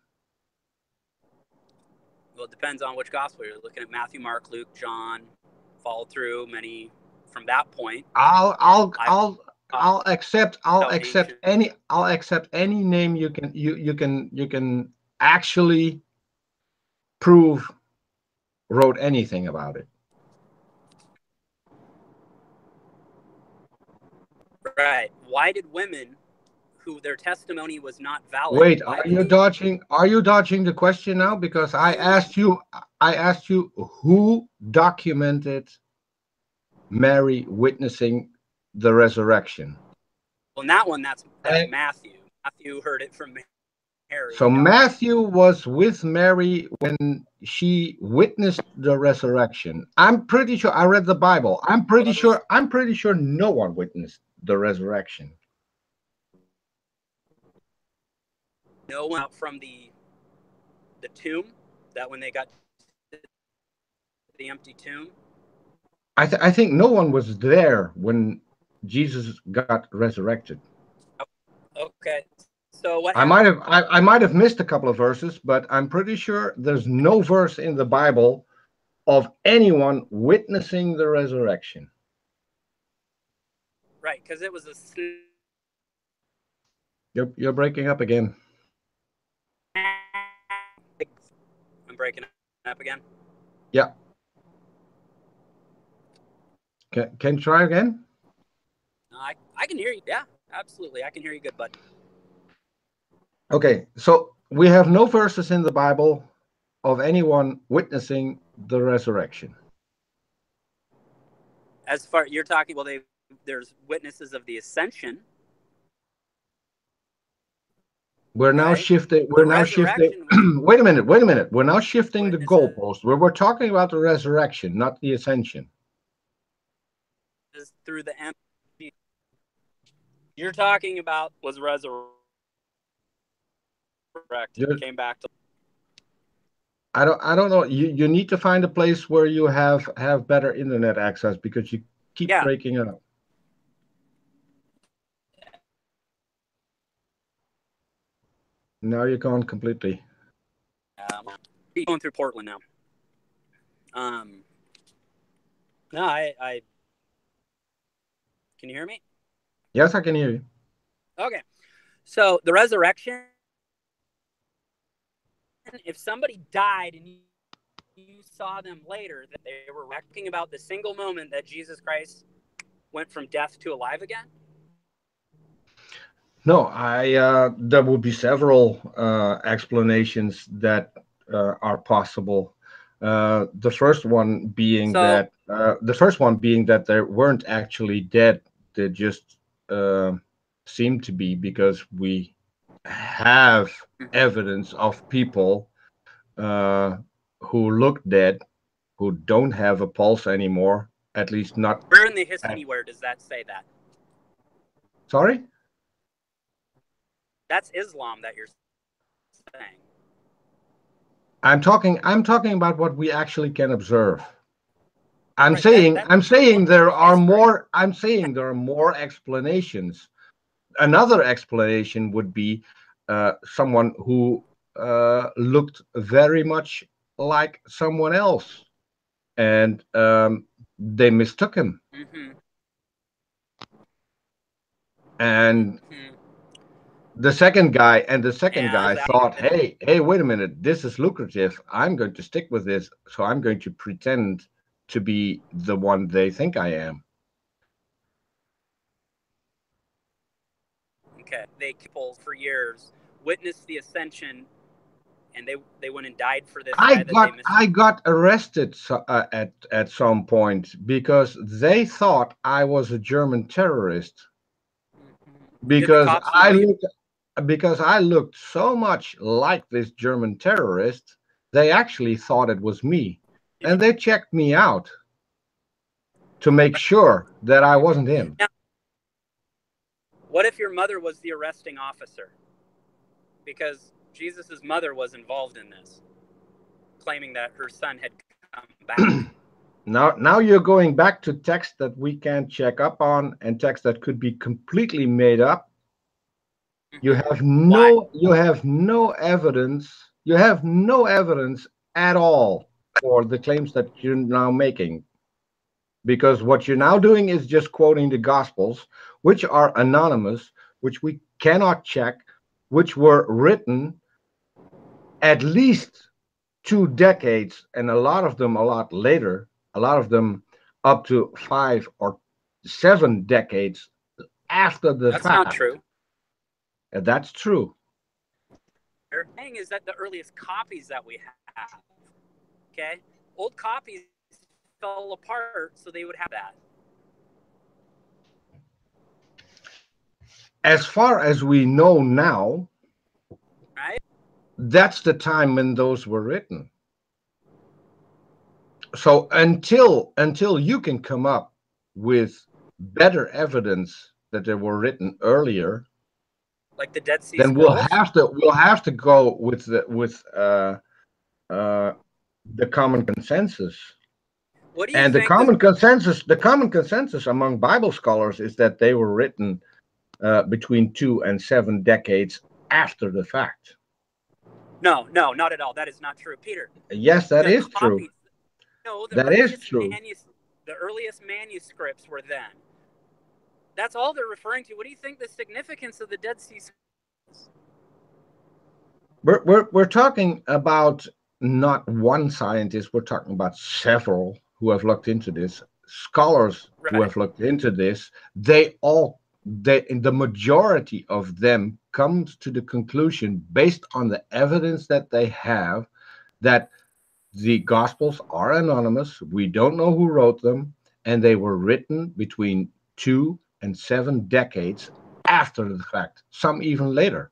Well, it depends on which gospel you're looking at. Matthew, Mark, Luke, John. Followed through many from that point. I'll accept any name you can actually prove wrote anything about it. Right. Why did women who their testimony was not valid? Wait, are you dodging the question now? Because I asked you who documented Mary witnessing the resurrection. Well, in that one, that's Matthew. Matthew heard it from Mary. So Matthew was with Mary when she witnessed the resurrection. I'm pretty sure I read the Bible. I'm pretty sure no one witnessed the resurrection. no one out from the tomb, that when they got to the empty tomb? I think no one was there when Jesus got resurrected. Okay. So what I happened? might have missed a couple of verses, but I'm pretty sure there's no verse in the Bible of anyone witnessing the resurrection. Right, because it was a You're breaking up again. I'm breaking up again. Yeah. Can you try again? I can hear you. Yeah, absolutely. I can hear you good, bud. Okay, so we have no verses in the Bible of anyone witnessing the resurrection. As far you're talking, well, there's witnesses of the ascension. We're now right? shifting. The resurrection was, Wait a minute. Wait a minute. We're now shifting the witnesses goalpost. We're talking about the resurrection, not the ascension. through the empty. You're talking about was resurrected, came back to. I don't know. You need to find a place where you have better internet access because you keep breaking up. Now you're gone completely. Going through Portland now. No, I. Can you hear me? Yes, I can hear you. Okay, so the resurrection. If somebody died and you saw them later, that they were talking about the single moment that Jesus Christ went from death to alive again. No, there will be several explanations that are possible. The first one being that they weren't actually dead; they just seemed to be, because we have evidence of people who look dead, who don't have a pulse anymore. At least not. Where in the history anywhere does that say that? Sorry? That's Islam that you're saying. I'm talking about what we actually can observe. I'm saying there are more explanations. Another explanation would be someone who looked very much like someone else, and they mistook him. And the second guy thought, hey, wait a minute, this is lucrative. I'm going to stick with this, so I'm going to pretend to be the one they think I am. Okay, they people for years witnessed the ascension, and they went and died for this guy that they missed. I got arrested at some point because they thought I was a German terrorist. Because I looked so much like this German terrorist, they actually thought it was me. And they checked me out to make sure that I wasn't him. Now, what if your mother was the arresting officer? Because Jesus' mother was involved in this, claiming that her son had come back. Now you're going back to text that we can't check up on, and text that could be completely made up. You have no evidence. You have no evidence at all for the claims that you're now making. Because what you're now doing is just quoting the Gospels, which are anonymous, which we cannot check, which were written at least 2 decades, and a lot of them a lot later, a lot of them up to 5 or 7 decades after the fact. That's not true. That's true. The thing is that the earliest copies that we have, okay, old copies fell apart, so they would have that. As far as we know now, right? That's the time when those were written. So until you can come up with better evidence that they were written earlier, Like the Dead Sea Then Scrolls? we'll have to go with the common consensus. What do you And think? the common consensus among Bible scholars is that they were written between 2 and 7 decades after the fact. No, not at all. That is not true, Peter. Yes, that is true. Copies, no, That is true. the earliest manuscripts were then. That's all they're referring to. What do you think the significance of the Dead Sea Scrolls? We're talking about not one scientist. We're talking about several who have looked into this. Scholars who have looked into this. The majority of them comes to the conclusion, based on the evidence that they have, that the Gospels are anonymous. We don't know who wrote them, and they were written between 2 and 7 decades after the fact, some even later.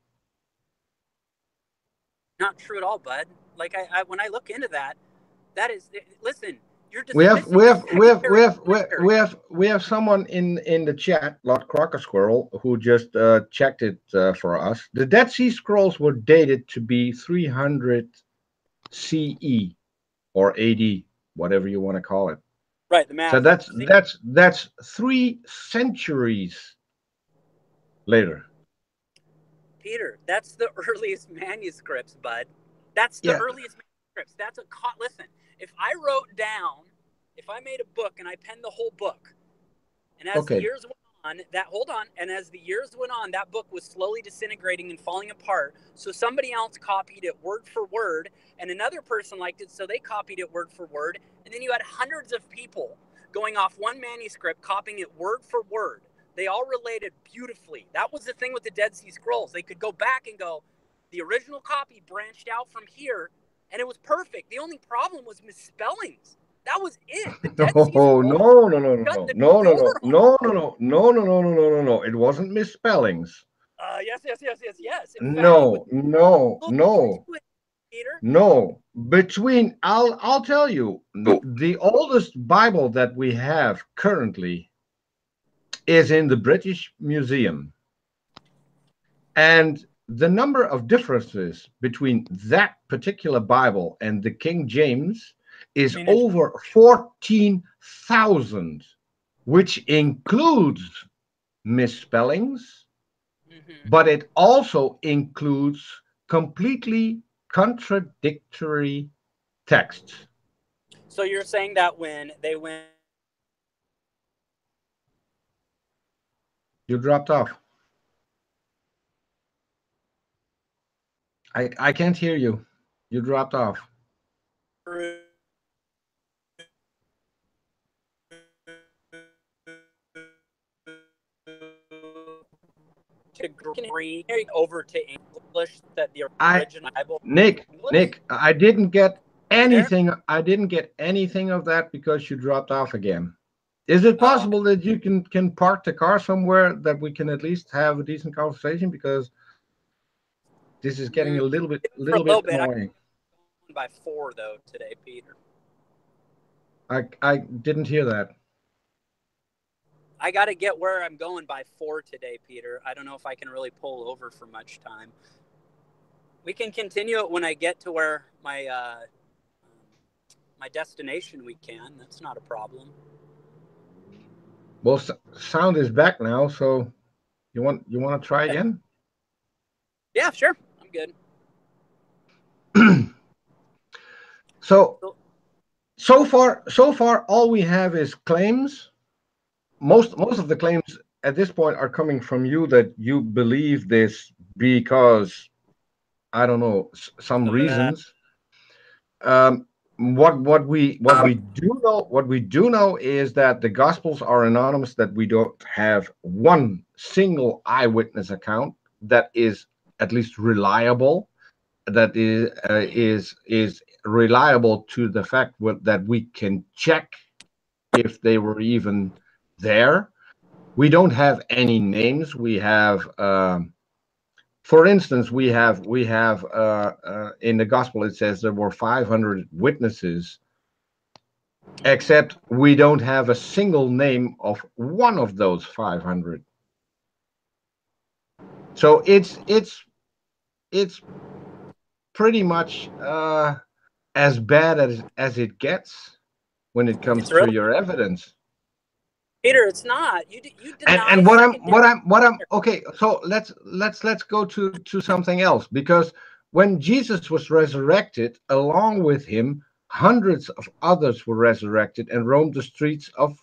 Not true at all, bud. Like I when I look into that, that is, listen, you're We dismissing have someone in the chat, Lord Cocosquirrel, who just checked it for us. The Dead Sea Scrolls were dated to be 300 CE or AD, whatever you want to call it. Right, the math. So that's 3 centuries later. Peter, that's the earliest manuscripts, bud. That's the earliest manuscripts. That's listen, if I made a book and I penned the whole book, and as the years went on, as the years went on, that book was slowly disintegrating and falling apart. So somebody else copied it word for word, and another person liked it, so they copied it word for word, and then you had hundreds of people going off one manuscript, copying it word for word. They all related beautifully. That was the thing with the Dead Sea Scrolls. They could go back and go, the original copy branched out from here, and it was perfect. The only problem was misspellings. That was it. The Dead Sea Scrolls. No. It wasn't misspellings. Yes. In no. Peter? No. I'll tell you, the oldest Bible that we have currently is in the British Museum. And the number of differences between that particular Bible and the King James is over 14,000, which includes misspellings, but it also includes completely contradictory texts. So you're saying that when they went... You dropped off. I can't hear you. You dropped off. Over to English, that the original Bible. Nick, I didn't get anything. I didn't get anything of that because you dropped off again. Is it possible that you can park the car somewhere that we can at least have a decent conversation? Because this is getting a little bit annoying. I'm by 4 though today, Peter. I didn't hear that. I got to get where I'm going by 4 today, Peter. I don't know if I can really pull over for much time. We can continue it when I get to where my destination. We can. That's not a problem. Well, sound is back now, so you want to try again? Yeah, sure. I'm good. So far, all we have is claims. Most of the claims at this point are coming from you, that you believe this because, I don't know, some reasons. What we do know is that the Gospels are anonymous, that we don't have one single eyewitness account that is at least reliable, that is reliable to the fact that we can check if they were even there. We don't have any names. We have, for instance, we have in the Gospel it says there were 500 witnesses, except we don't have a single name of one of those 500. So it's pretty much as bad as it gets when it comes It's to really, your evidence. Peter. It's not. You deny And secondary. what I'm okay. So let's go to something else, because when Jesus was resurrected, along with him, hundreds of others were resurrected and roamed the streets of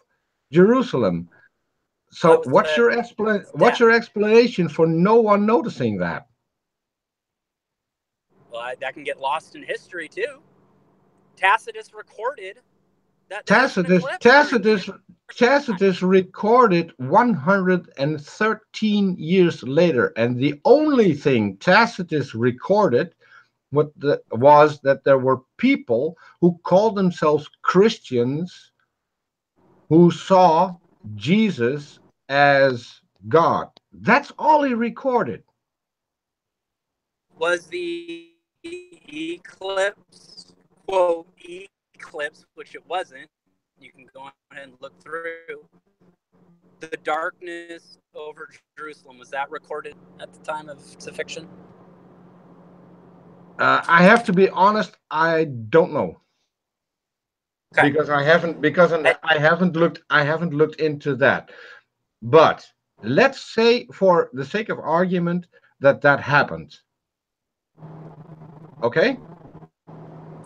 Jerusalem. Well, that So was the what's death. your explanation for no one noticing that? Well, that can get lost in history too. Tacitus recorded that there was an Tacitus eclipse during Tacitus time. Tacitus recorded 113 years later, and the only thing Tacitus recorded was that there were people who called themselves Christians who saw Jesus as God. That's all he recorded. Was the eclipse, quote, eclipse, which it wasn't, you can go ahead and look through, the darkness over Jerusalem, was that recorded at the time of crucifixion? I have to be honest, I don't know, Okay. because I haven't looked into that. But let's say, for the sake of argument, that that happened. Okay?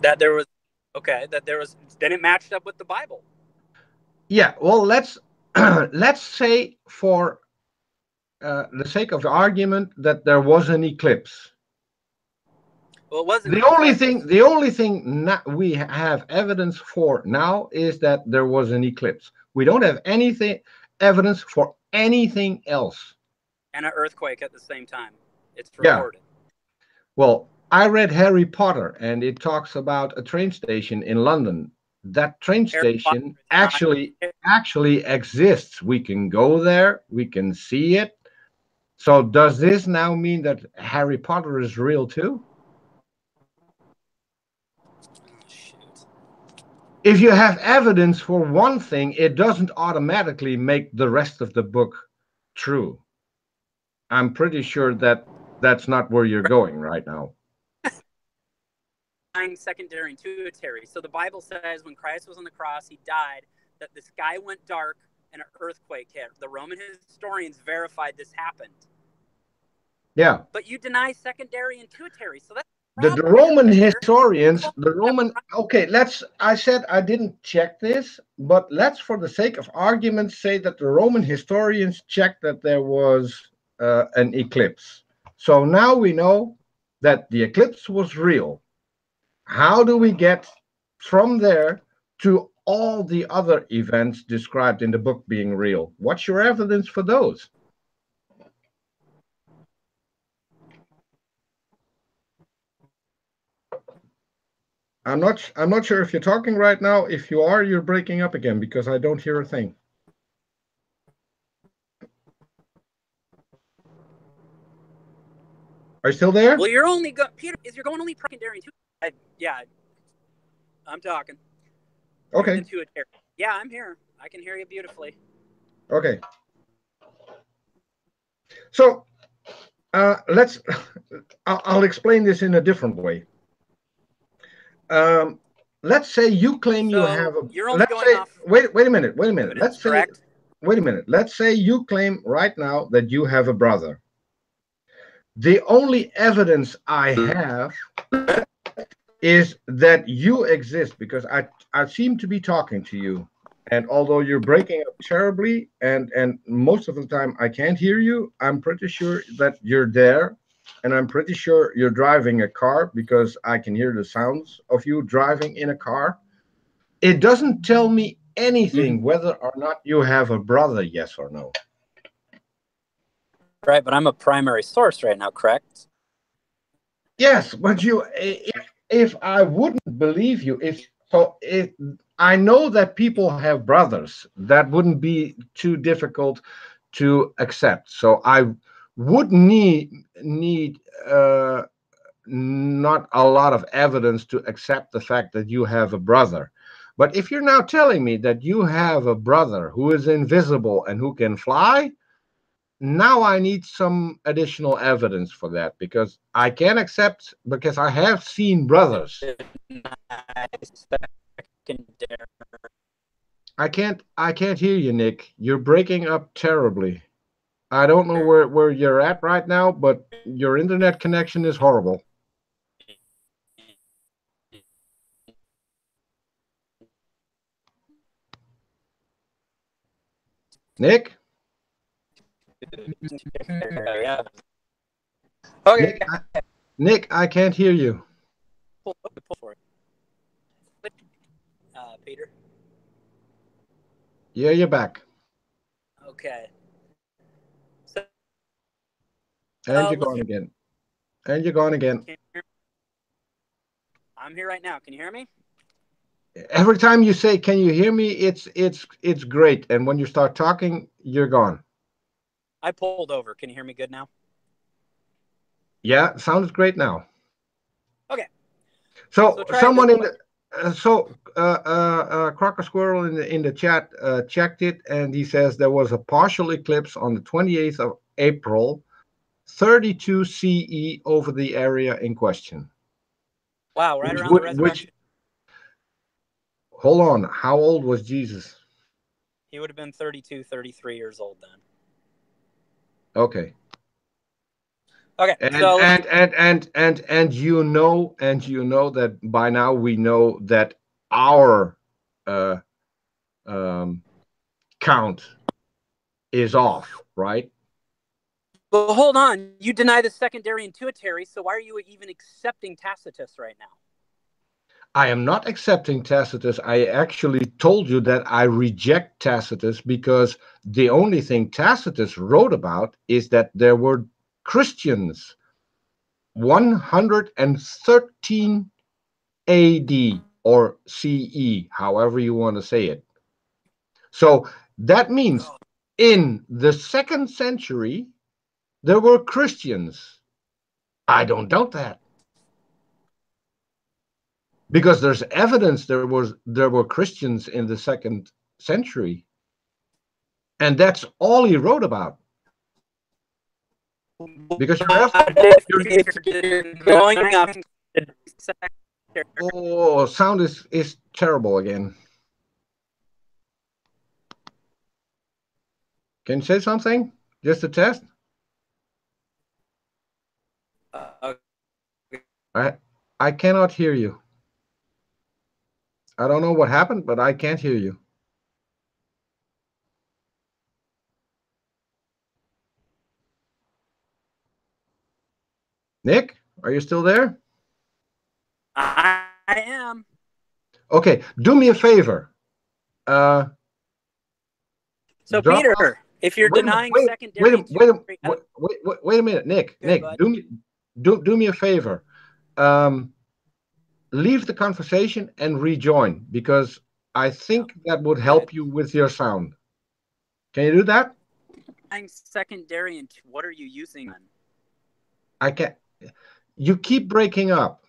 That there was, okay, that there was, then it matched up with the Bible. Yeah, well, let's let's say, for the sake of the argument, that there was an eclipse. Well, it wasn't an The eclipse. only thing we have evidence for now is that there was an eclipse. We don't have anything evidence for anything else. And an earthquake at the same time. It's Yeah. recorded. Well, I read Harry Potter, and it talks about a train station in London. That train Harry Potter station is not. actually exists. We can go there, we can see it. So does this now mean that Harry Potter is real too? Oh, shoot. If you have evidence for one thing, it doesn't automatically make the rest of the book true. I'm pretty sure that that's not where you're going right now. Secondary and intuitary. So the Bible says when Christ was on the cross, he died, that the sky went dark and an earthquake hit. The Roman historians verified this happened. Yeah. But you deny secondary and intuitary. So that's The problem here, Roman Peter. historians, okay, I said I didn't check this, but let's, for the sake of argument, say that the Roman historians checked that there was an eclipse. So now we know that the eclipse was real. How do we get from there to all the other events described in the book being real? What's your evidence for those? I'm not sure if you're talking right now. If you are, you're breaking up again, because I don't hear a thing. Are you still there? Well, you're only Peter. You're going only secondary and yeah, I'm talking. Okay. Intuitary. Yeah, I'm here. I can hear you beautifully. Okay. So I'll explain this in a different way. Let's say you claim you have a. You're only Let's going say, off. wait a minute. Let's say, correct. wait a minute. Let's say you claim right now that you have a brother. The only evidence I have is that you exist, because I seem to be talking to you. And although you're breaking up terribly, and most of the time I can't hear you, I'm pretty sure that you're there. And I'm pretty sure you're driving a car, because I can hear the sounds of you driving in a car. It doesn't tell me anything whether or not you have a brother, yes or no. Right, but I'm a primary source right now, correct? Yes, but if I wouldn't believe you, if I know that people have brothers, that wouldn't be too difficult to accept. So I would need not a lot of evidence to accept the fact that you have a brother. But if you're now telling me that you have a brother who is invisible and who can fly, now I need some additional evidence for that, because I can't accept, because I have seen brothers. I can't hear you, Nick. You're breaking up terribly. I don't know where you're at right now, but your internet connection is horrible. Nick? Okay. Nick, I can't hear you. Pull for it. Peter. Yeah, you're back. Okay. So, And you're gone again. And you're gone again. I'm here right now. Can you hear me? Every time you say, "Can you hear me?" It's great, and when you start talking, you're gone. I pulled over. Can you hear me good now? Yeah, sounds great now. Okay. So someone in the Cocosquirrel in the chat checked it, and he says there was a partial eclipse on the 28th of April, 32 CE over the area in question. Wow, right around the resurrection. Hold on, how old was Jesus? He would have been 32, 33 years old then. Okay. Okay. And you know that by now we know that our count is off, right? Well, hold on. You deny the secondary intuitary, so why are you even accepting Tacitus right now? I am not accepting Tacitus. I actually told you that I reject Tacitus because the only thing Tacitus wrote about is that there were Christians 113 AD or CE, however you want to say it. So that means in the 2nd century, there were Christians. I don't doubt that, because there's evidence there were Christians in the 2nd century, and that's all he wrote about. Because oh, sound is terrible again. Can you say something? Just a test? I cannot hear you. I don't know what happened, but I can't hear you. Nick, are you still there? I am. Okay, do me a favor. So Peter, if you're denying secondary, wait a minute, Nick. Nick, do me a favor. Leave the conversation and rejoin, because I think that would help you with your sound. Can you do that? Secondary, and what are you using then? I can't. You keep breaking up.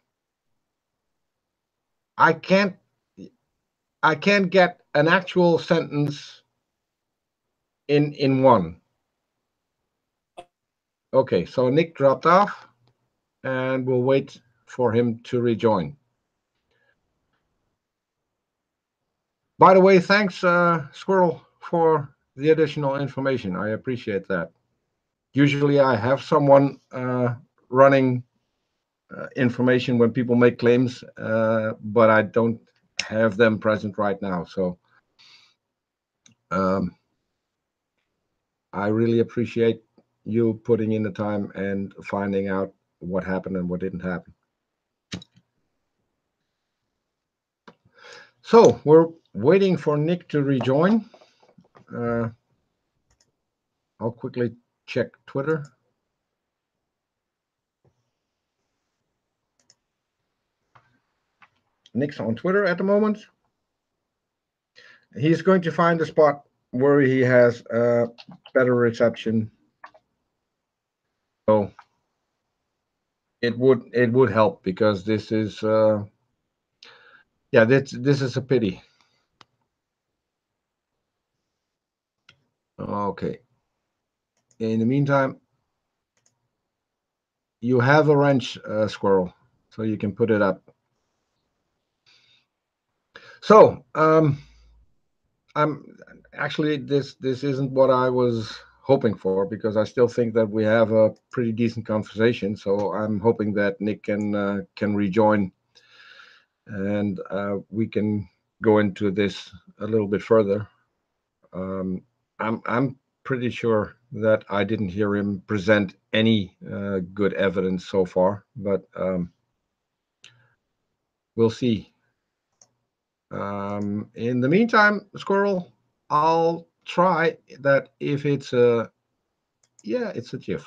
I can't get an actual sentence in one. Okay, so Nick dropped off, and we'll wait for him to rejoin. By the way, thanks, Squirrel, for the additional information. I appreciate that. Usually I have someone running information when people make claims, but I don't have them present right now. So I really appreciate you putting in the time and finding out what happened and what didn't happen. So we're waiting for Nick to rejoin. I'll quickly check Twitter. Nick's on Twitter at the moment. He's going to find a spot where he has better reception. So it would help, because this is this is a pity. Okay. In the meantime, you have a wrench, Squirrel, so you can put it up. So, I'm actually this isn't what I was hoping for, because I still think that we have a pretty decent conversation. So I'm hoping that Nick can rejoin, and we can go into this a little bit further. I'm pretty sure that I didn't hear him present any good evidence so far, but we'll see. In the meantime, Squirrel, I'll try that. If it's a, yeah, it's a GIF.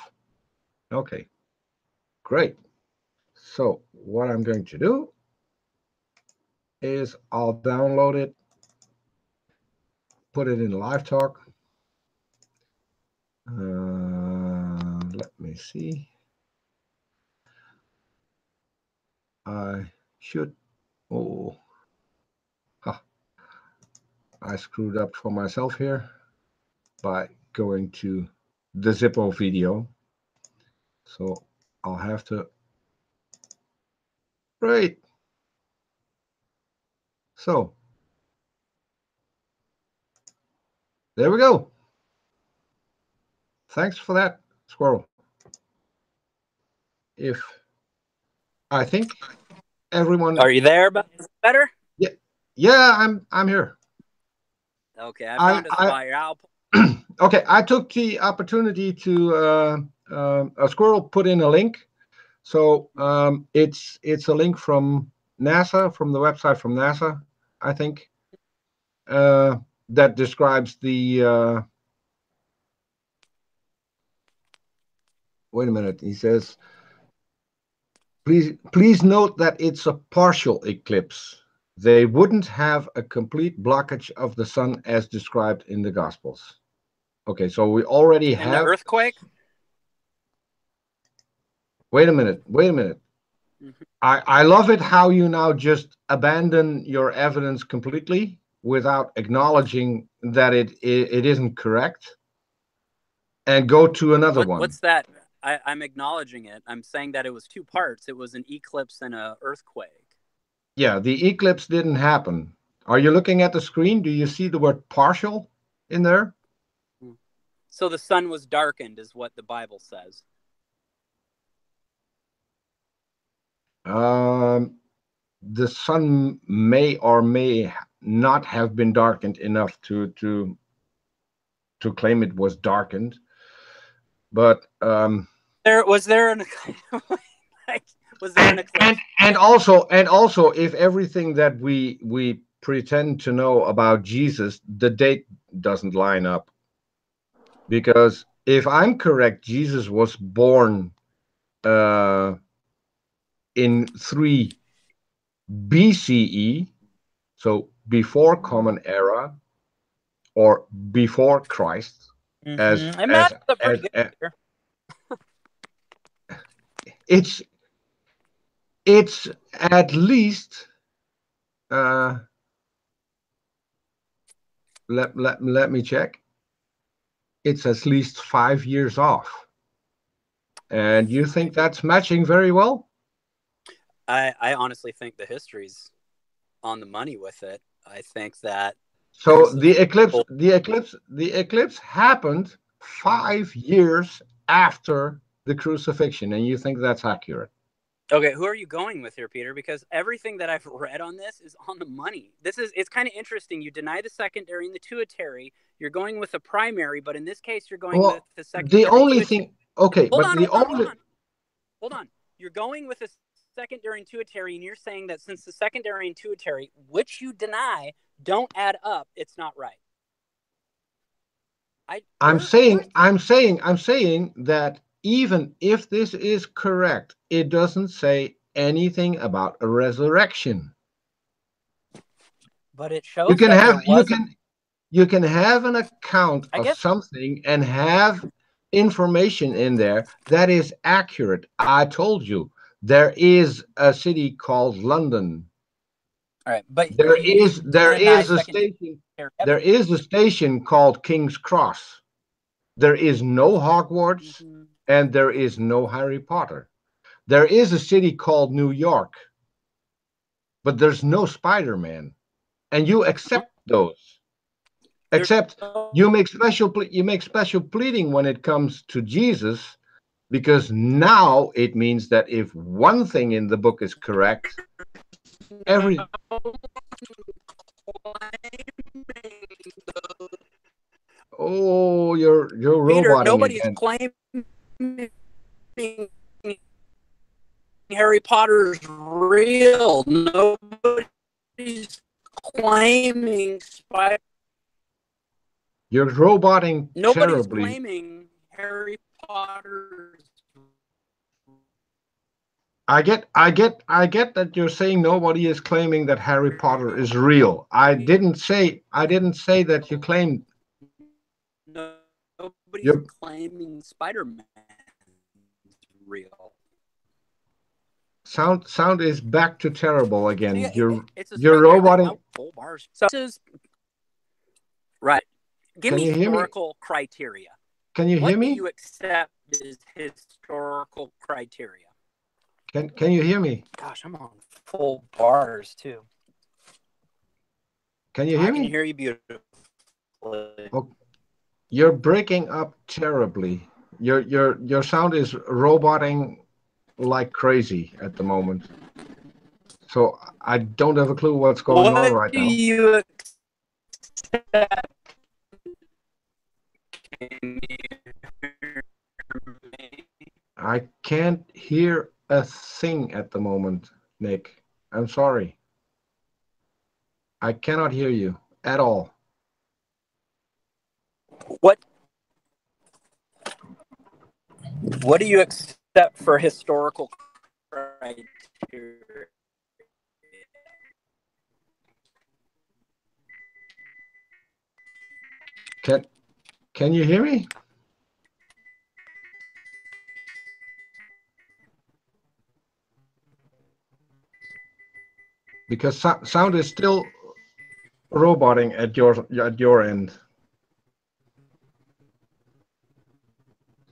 Okay, great. So what I'm going to do is I'll download it, put it in live talk. Let me see. I should. Oh, huh. I screwed up for myself here by going to the Zippo video. So I'll have to. Great. So there we go. Thanks for that, Squirrel. If I think everyone. Are you there? Better? Yeah, I'm here. Okay, I found a spot here. I'll... Okay, I took the opportunity to a Squirrel put in a link. So it's a link from NASA, from the website from NASA, I think, that describes the. Wait a minute. He says, please note that it's a partial eclipse. They wouldn't have a complete blockage of the sun as described in the Gospels. Okay, so we already have the earthquake. Wait a minute. Mm-hmm. I love it how you now just abandon your evidence completely without acknowledging that it isn't correct, and go to another one. What's that? I'm acknowledging it. I'm saying that it was two parts. It was an eclipse and an earthquake. Yeah, the eclipse didn't happen. Are you looking at the screen? Do you see the word partial in there? So the sun was darkened, is what the Bible says. The sun may or may not have been darkened enough to claim it was darkened, but was there an eclipse? And also, if everything that we pretend to know about Jesus, the date doesn't line up. Because if I'm correct, Jesus was born in 3 BCE, so before Common Era, or before Christ. Mm-hmm. It's at least let me check. It's at least 5 years off. And you think that's matching very well? I honestly think the history's on the money with it. I think that. So the eclipse happened 5 years after the crucifixion, and you think that's accurate? Okay, who are you going with here, Peter? Because everything that I've read on this is on the money. It's kind of interesting. You deny the secondary and the tuitary. You're going with the primary, but in this case, you're going with the secondary. The only thing, okay, hold on. You're going with a secondary and tuitary, and you're saying that since the secondary and tuitary, which you deny, don't add up, it's not right. I'm saying that even if this is correct, it doesn't say anything about a resurrection. But it shows you can have an account of something and have information in there that is accurate. I told you there is a city called London. All right, but there is a station called King's Cross. There is no Hogwarts, and there is no Harry Potter. There is a city called New York, but there's no Spider-Man, and you accept those. Except you make special pleading when it comes to Jesus, because now it means that if one thing in the book is correct, every oh, you're Peter, roboting nobody's again. claiming Harry Potter's real. Nobody's claiming Spider. You're roboting Nobody's terribly. claiming Harry Potter's. I get that you're saying nobody is claiming that Harry Potter is real. I didn't say that you claimed. Nobody's claiming Spider-Man is real. Sound is back to terrible again. See, You're roboting. Full bars. So this is right. Give me historical criteria. Can you hear me? What do you accept as historical criteria? Can you hear me? Gosh, I'm on full bars too. Can you hear me? I can hear you beautifully. Oh, you're breaking up terribly. Your sound is roboting like crazy at the moment. So I don't have a clue what's going on right now. What do you accept? I can't hear a thing at the moment, Nick. I'm sorry. I cannot hear you at all. What do you accept for historical criteria? Can you hear me? Because sound is still roboting at your end.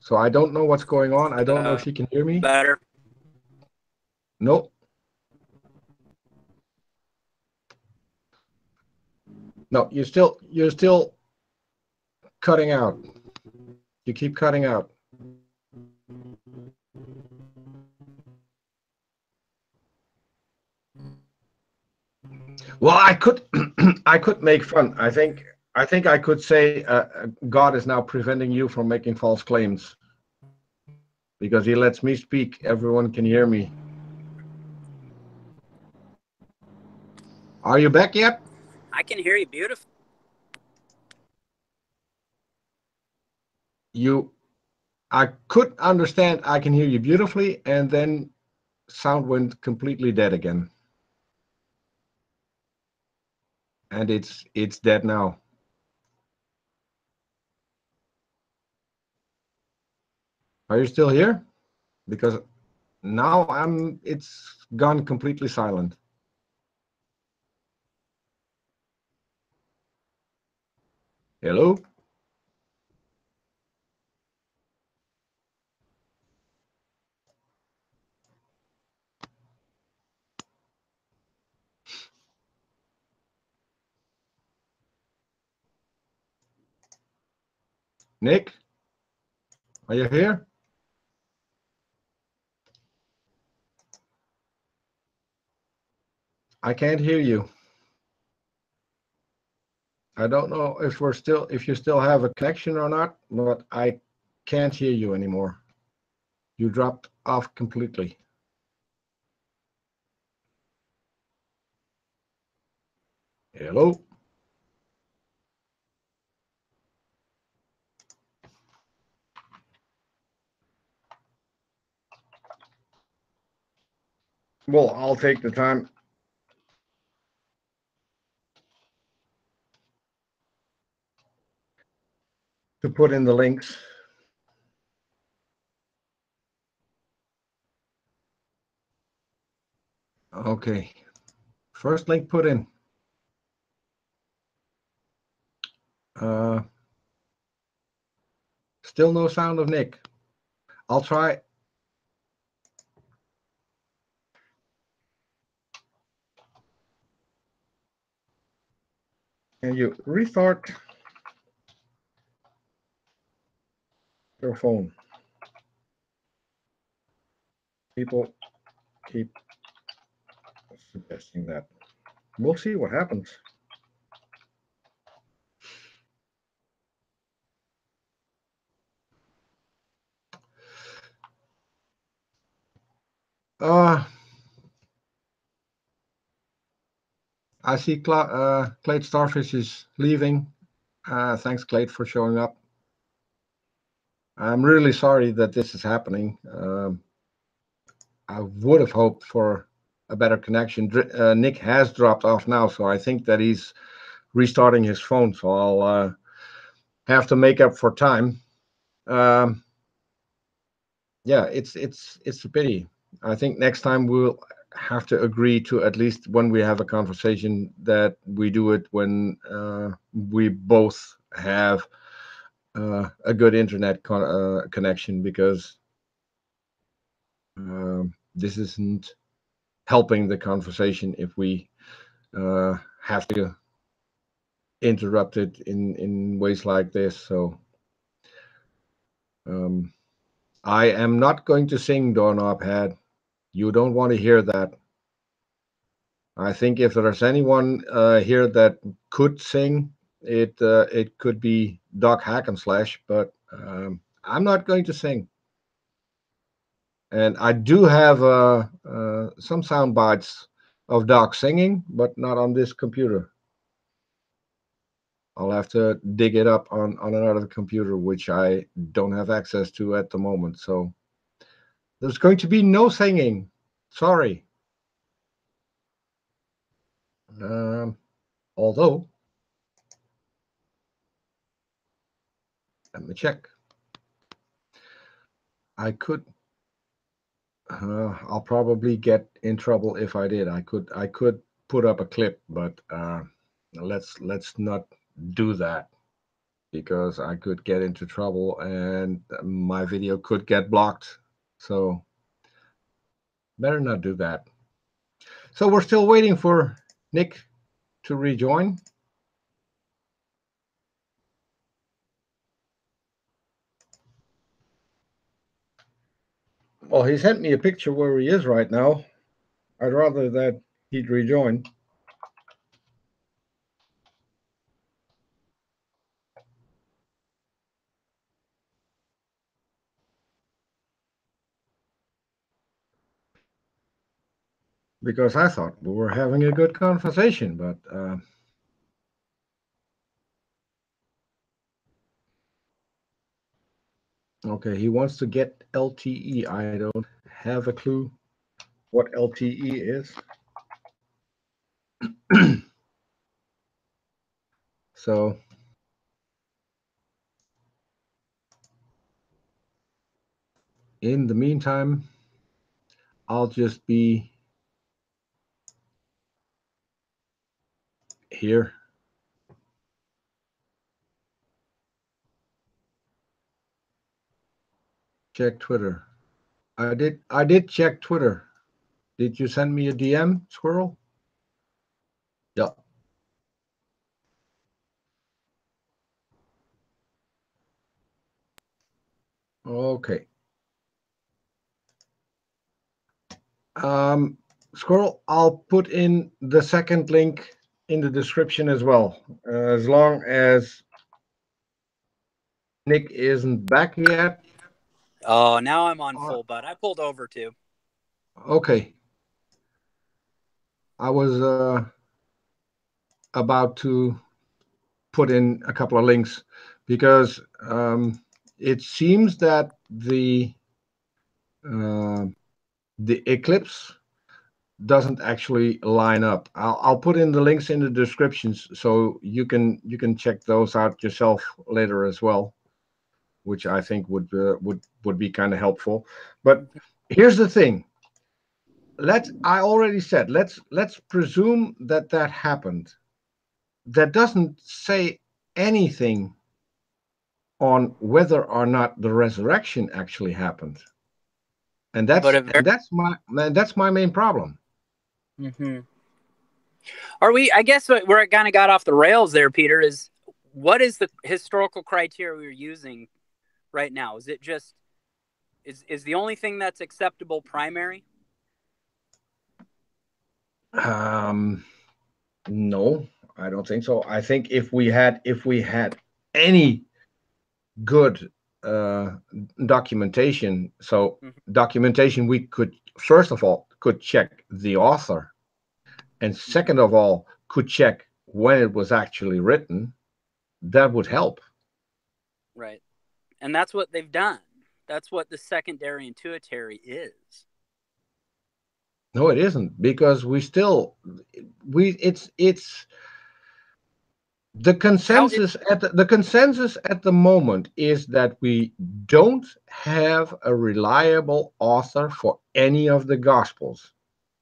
So I don't know what's going on. I don't know if you can hear me. Better. Nope. No, you're still cutting out. You keep cutting out. Well, I could I could make fun. I think I could say God is now preventing you from making false claims because he lets me speak. Everyone can hear me. Are you back yet? I can hear you beautifully. I could understand. I can hear you beautifully, and then sound went completely dead again. And it's dead now. Are you still here? Because now it's gone completely silent. Hello? Nick? Are you here? I can't hear you. I don't know if you still have a connection or not, but I can't hear you anymore. You dropped off completely. Hello? Well, I'll take the time to put in the links. Okay. First link put in. Still no sound of Nick. I'll try. Can you restart your phone? People keep suggesting that. We'll see what happens. I see Clade Starfish is leaving. Thanks, Clade, for showing up. I'm really sorry that this is happening. I would have hoped for a better connection. Nick has dropped off now, so I think that he's restarting his phone. So I'll have to make up for time. Yeah, it's a pity. I think next time we'll have to agree to, at least when we have a conversation, that we do it when we both have a good internet connection, because this isn't helping the conversation if we have to interrupt it in ways like this. So I am not going to sing, Doorknobhead. You don't want to hear that. I think if there's anyone here that could sing, it could be Doc Hackenslash, but I'm not going to sing. And I do have some sound bites of Doc singing, but not on this computer. I'll have to dig it up on another computer, which I don't have access to at the moment. So there's going to be no singing. Sorry. Although, let me check. I could. I'll probably get in trouble if I did. I could put up a clip, but let's not do that, because I could get into trouble and my video could get blocked. So better not do that. So we're still waiting for Nick to rejoin. Well, he sent me a picture where he is right now. I'd rather that he'd rejoin. Because I thought we were having a good conversation, but okay, he wants to get LTE. I don't have a clue what LTE is. So in the meantime, I'll just be here. Check Twitter. I did check Twitter. Did you send me a DM, Squirrel? Yeah. Okay. Squirrel, I'll put in the second link in the description as well, as long as Nick isn't back yet. Oh, now I'm on full butt. I pulled over too. Okay. I was about to put in a couple of links, because it seems that the eclipse doesn't actually line up. I'll put in the links in the descriptions, so you can check those out yourself later as well, which I think would be kind of helpful. But here's the thing. I already said, let's presume that happened. That doesn't say anything on whether or not the resurrection actually happened. And But that's my main problem. Mm-hmm. Are we? I guess where it kind of got off the rails there, Peter, is what is the historical criteria we're using right now? Is it just is the only thing that's acceptable primary? No, I don't think so. I think if we had any good documentation, so Mm-hmm. documentation we could first of all could check the author, and Mm-hmm. second of all could check when it was actually written, that would help. Right, and that's what they've done. That's what the secondary and tertiary is. No, it isn't, because it's How is the consensus at the moment is that we don't have a reliable author for any of the gospels.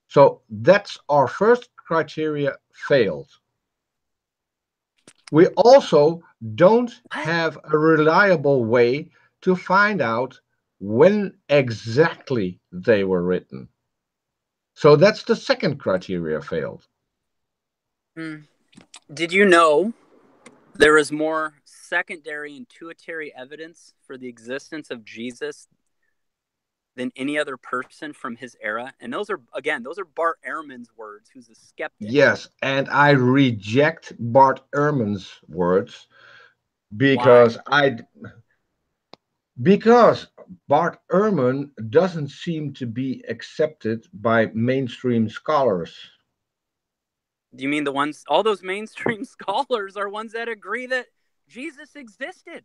So that's our first criteria failed. We also don't what? have a reliable way to find out when exactly they were written. So that's the second criteria failed. Did you know there is more secondary and tertiary evidence for the existence of Jesus than any other person from his era? And those are Bart Ehrman's words, who's a skeptic. Yes, and I reject Bart Ehrman's words Why? because because Bart Ehrman doesn't seem to be accepted by mainstream scholars. Do you mean all those mainstream scholars are ones that agree that Jesus existed?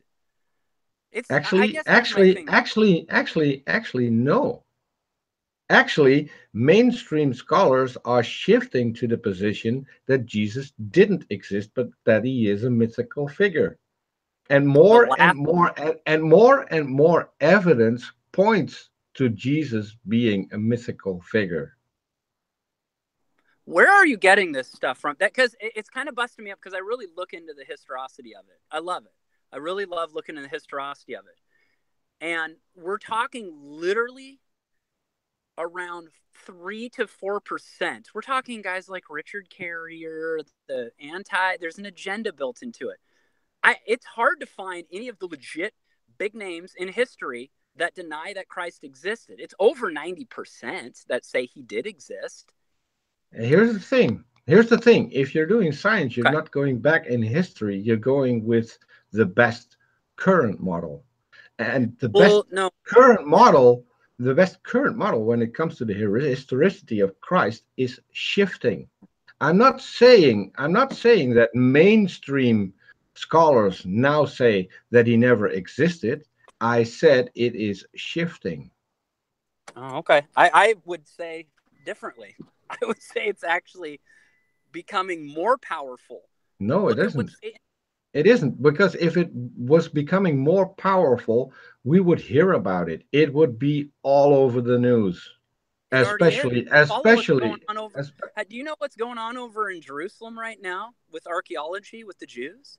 I Actually, guess that's my actually, thing. actually, actually, actually, no. Actually, mainstream scholars are shifting to the position that Jesus didn't exist, but that he is a mythical figure. And The more and last, more and more and more evidence points to Jesus being a mythical figure. where are you getting this stuff from? That because it's kind of busting me up because I really look into the historicity of it. I love it. I really love looking into the historicity of it. And we're talking literally around 3 to 4%. We're talking guys like Richard Carrier, there's an agenda built into it. It's hard to find any of the legit big names in history that deny that Christ existed. It's over 90% that say he did exist. And here's the thing. Here's the thing. If you're doing science, you're Okay. not going back in history. You're going with the best current model. And Well, no. the best current model when it comes to the historicity of Christ is shifting. I'm not saying that mainstream scholars now say that he never existed. I said it is shifting. Oh, okay. I would say differently. I would say it's actually becoming more powerful. No, it Look at isn't. It isn't, because if it was becoming more powerful, we would hear about it. It would be all over the news, it already is. Follow what's going on over. as, Do you know what's going on over in Jerusalem right now with archaeology with the Jews?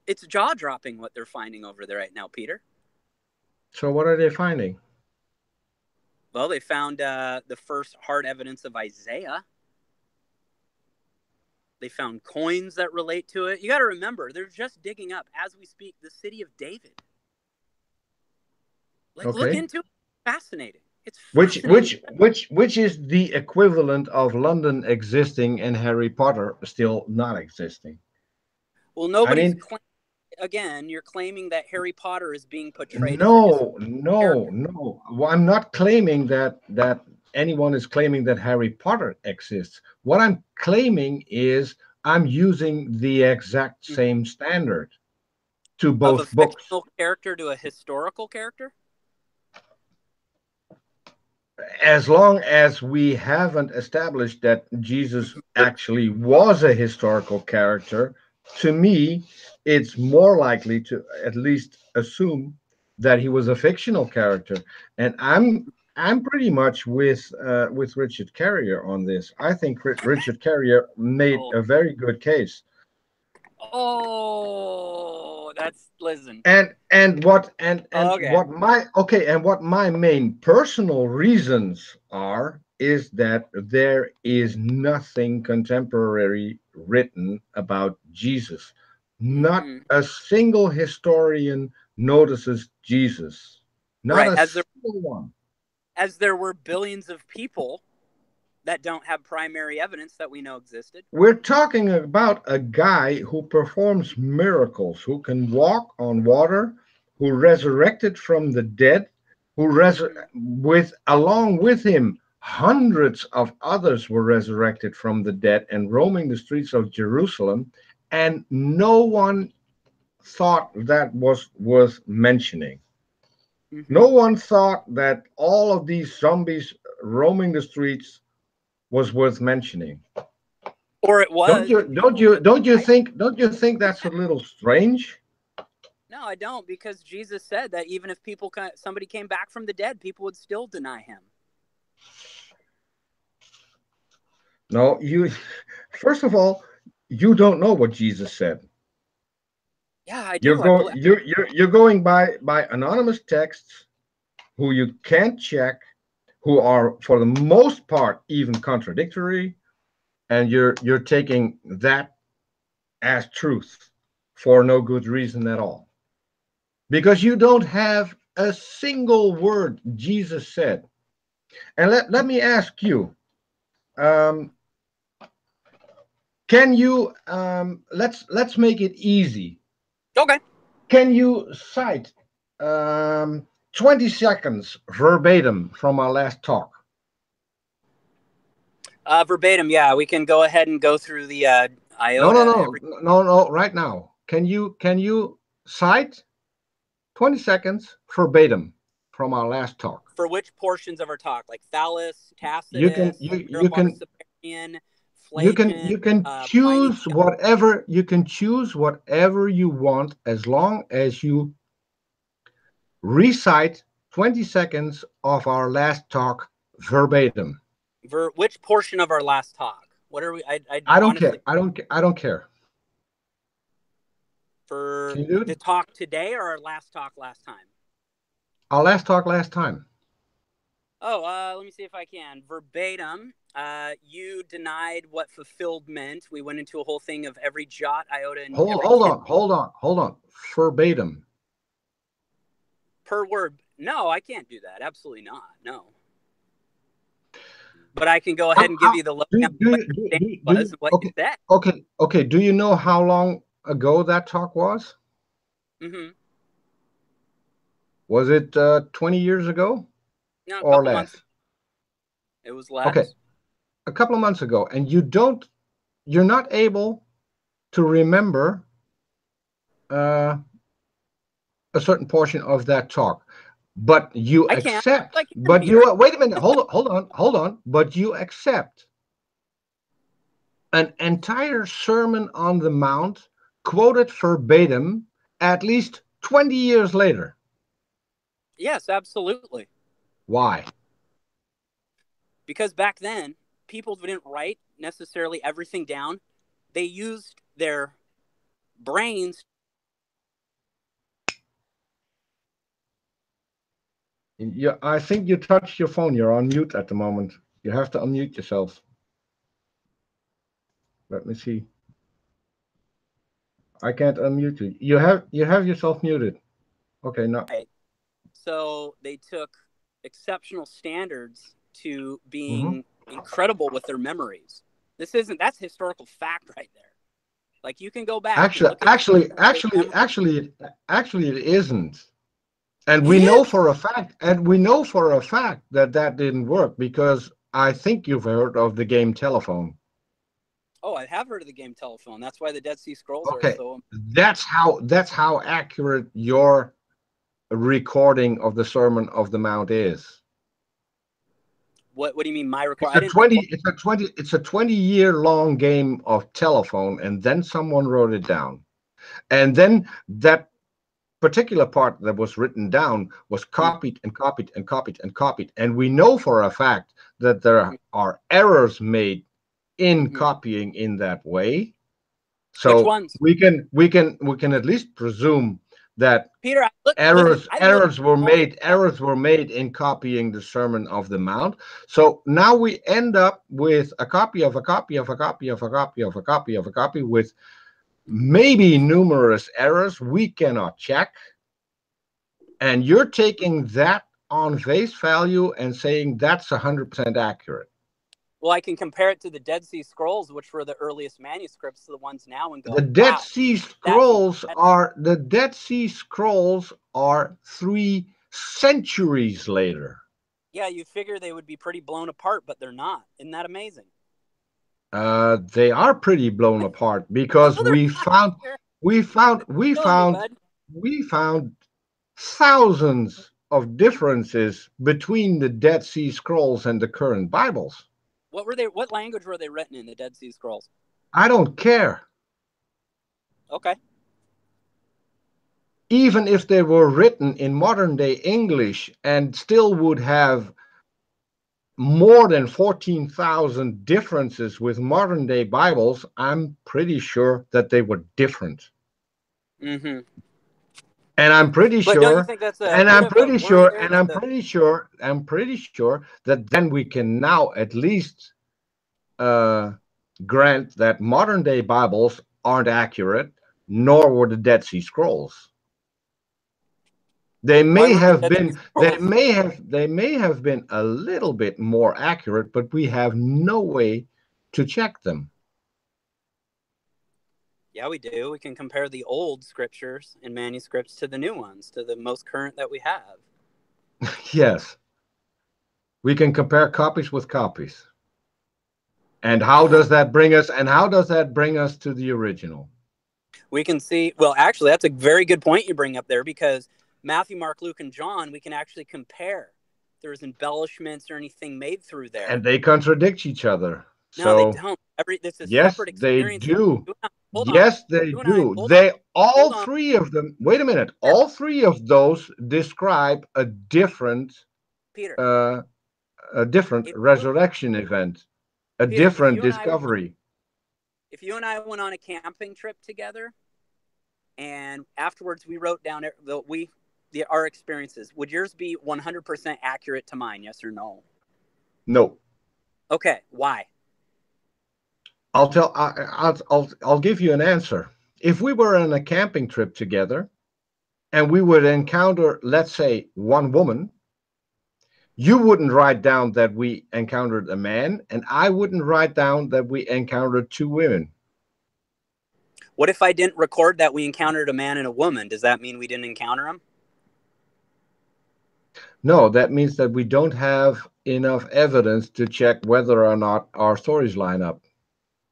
It's jaw dropping what they're finding over there right now, Peter. so what are they finding? Well, they found the first hard evidence of Isaiah. They found coins that relate to it. You got to remember, they're just digging up, as we speak, the city of David. Like, look Okay. into it. Fascinating. It's Which fascinating. which which which is the equivalent of London existing and Harry Potter still not existing? Well, I nobody's mean, again. You're claiming that Harry Potter is being portrayed as a no, historical no, character. no. Well, I'm not claiming that anyone is claiming that Harry Potter exists. What I'm claiming is I'm using the exact same standard to Of a both books. fictional character to a historical character. As long as we haven't established that Jesus actually was a historical character, to me, it's more likely to at least assume that he was a fictional character. And I'm pretty much with Richard Carrier on this. I think Richard Carrier made Oh, a very good case. oh, That's listen. And what my main personal reasons are is that there is nothing contemporary written about Jesus. Not a single historian notices Jesus. Not a single one. As there were billions of people that don't have primary evidence that we know existed. We're talking about a guy who performs miracles, who can walk on water, who resurrected from the dead, along with him, hundreds of others were resurrected from the dead and roaming the streets of Jerusalem, and no one thought that was worth mentioning. No one thought that all of these zombies roaming the streets was worth mentioning. Or it was. Don't you think that's a little strange? No, I don't, because Jesus said that even if somebody came back from the dead, people would still deny him. No, first of all, you don't know what Jesus said. Yeah, I do. You're going by anonymous texts who you can't check, who are for the most part even contradictory, and you're taking that as truth for no good reason at all. Because you don't have a single word Jesus said. And let me ask you, can you let's make it easy. Okay. Can you cite 20 seconds verbatim from our last talk? Verbatim, yeah. We can go ahead and go through the iota. No, right now. Can you cite 20 seconds verbatim from our last talk? For which portions of our talk? Like Thales, Tacitus, you can choose whatever you want, as long as you recite 20 seconds of our last talk verbatim. Which portion of our last talk? What are we? I don't care. I don't care. For the talk today or our last talk last time? Our last talk last time. Oh, let me see if I can. Verbatim, you denied what fulfilled meant. We went into a whole thing of every jot, iota, and hold on. Verbatim. Per word. No, I can't do that. Absolutely not. No. But I can go ahead and give you the lowdown what you said. Okay. Do you know how long ago that talk was? Was it 20 years ago? No, or less? Months. It was less. Okay, a couple of months ago, and you're not able to remember a certain portion of that talk, but you accept. But you wait a minute. Hold on. But you accept an entire Sermon on the Mount, quoted verbatim, at least 20 years later. Yes, absolutely. Why? Because back then, people didn't write necessarily everything down. They used their brains. Yeah, I think you touched your phone. You're on mute at the moment. You have to unmute yourself. Let me see. I can't unmute you. You have yourself muted. Okay, no. Right. So they took exceptional standards to being incredible with their memories. That's historical fact right there. Like, you can go back. Actually, it isn't. And we know for a fact, that didn't work, because I think you've heard of the game Telephone. Oh, I have heard of the game Telephone. That's why the Dead Sea Scrolls are so. That's how accurate your recording of the Sermon of the Mount is. What do you mean, my recording? It's a 20-year-long game of Telephone, and then someone wrote it down, and then that particular part that was written down was copied and copied and copied and copied, and we know for a fact that there are errors made in copying in that way. Which So ones? we can at least presume that Peter, errors all were made in copying the Sermon of the Mount. So now we end up with a copy of a copy of a copy of a copy of a copy of a copy with maybe numerous errors we cannot check. And you're taking that on face value and saying that's 100% accurate. Well, I can compare it to the Dead Sea Scrolls, which were the earliest manuscripts to the ones now, and go, The Dead wow, Sea Scrolls are 3 centuries later. yeah, you figure they would be pretty blown apart, but they're not. Isn't that amazing? They are pretty blown apart because No, they're not. we found Killing me, bud. we found thousands of differences between the Dead Sea Scrolls and the current Bibles. What were they? What language were they written in, the Dead Sea Scrolls? I don't care. Okay. Even if they were written in modern day English and still would have more than 14,000 differences with modern day Bibles, I'm pretty sure that they were different. Mm-hmm. And I'm pretty But don't you sure, think that's and a I'm bit of a pretty worry sure, there? and That I'm pretty sure that then we can now at least grant that modern day Bibles aren't accurate, nor were the Dead Sea Scrolls. They why may weren't the have Dead Sea been, Scrolls? they may have been a little bit more accurate, but we have no way to check them. Yeah, we do. We can compare the old scriptures and manuscripts to the new ones, to the most current that we have. Yes. We can compare copies with copies. And how does that bring us? And how does that bring us to the original? We can see. Well, actually, that's a very good point you bring up there, because Matthew, Mark, Luke, and John, we can actually compare. If there's embellishments or anything made through there. And they contradict each other. No, they So don't. This is yes, separate they experiences. do. Hold on. Yes, they You and I. do. Hold on. They all Hold on. three of them. Wait a minute. Peter. All three of those describe a different Peter. resurrection event, a Peter, different discovery. if you and I went on a camping trip together, and afterwards we wrote down our experiences, would yours be 100% accurate to mine? Yes or no? No. Okay. Why? I'll give you an answer. If we were on a camping trip together and we would encounter, let's say, one woman, you wouldn't write down that we encountered a man, and I wouldn't write down that we encountered 2 women. What if I didn't record that we encountered a man and a woman? Does that mean we didn't encounter them? No, that means that we don't have enough evidence to check whether or not our stories line up.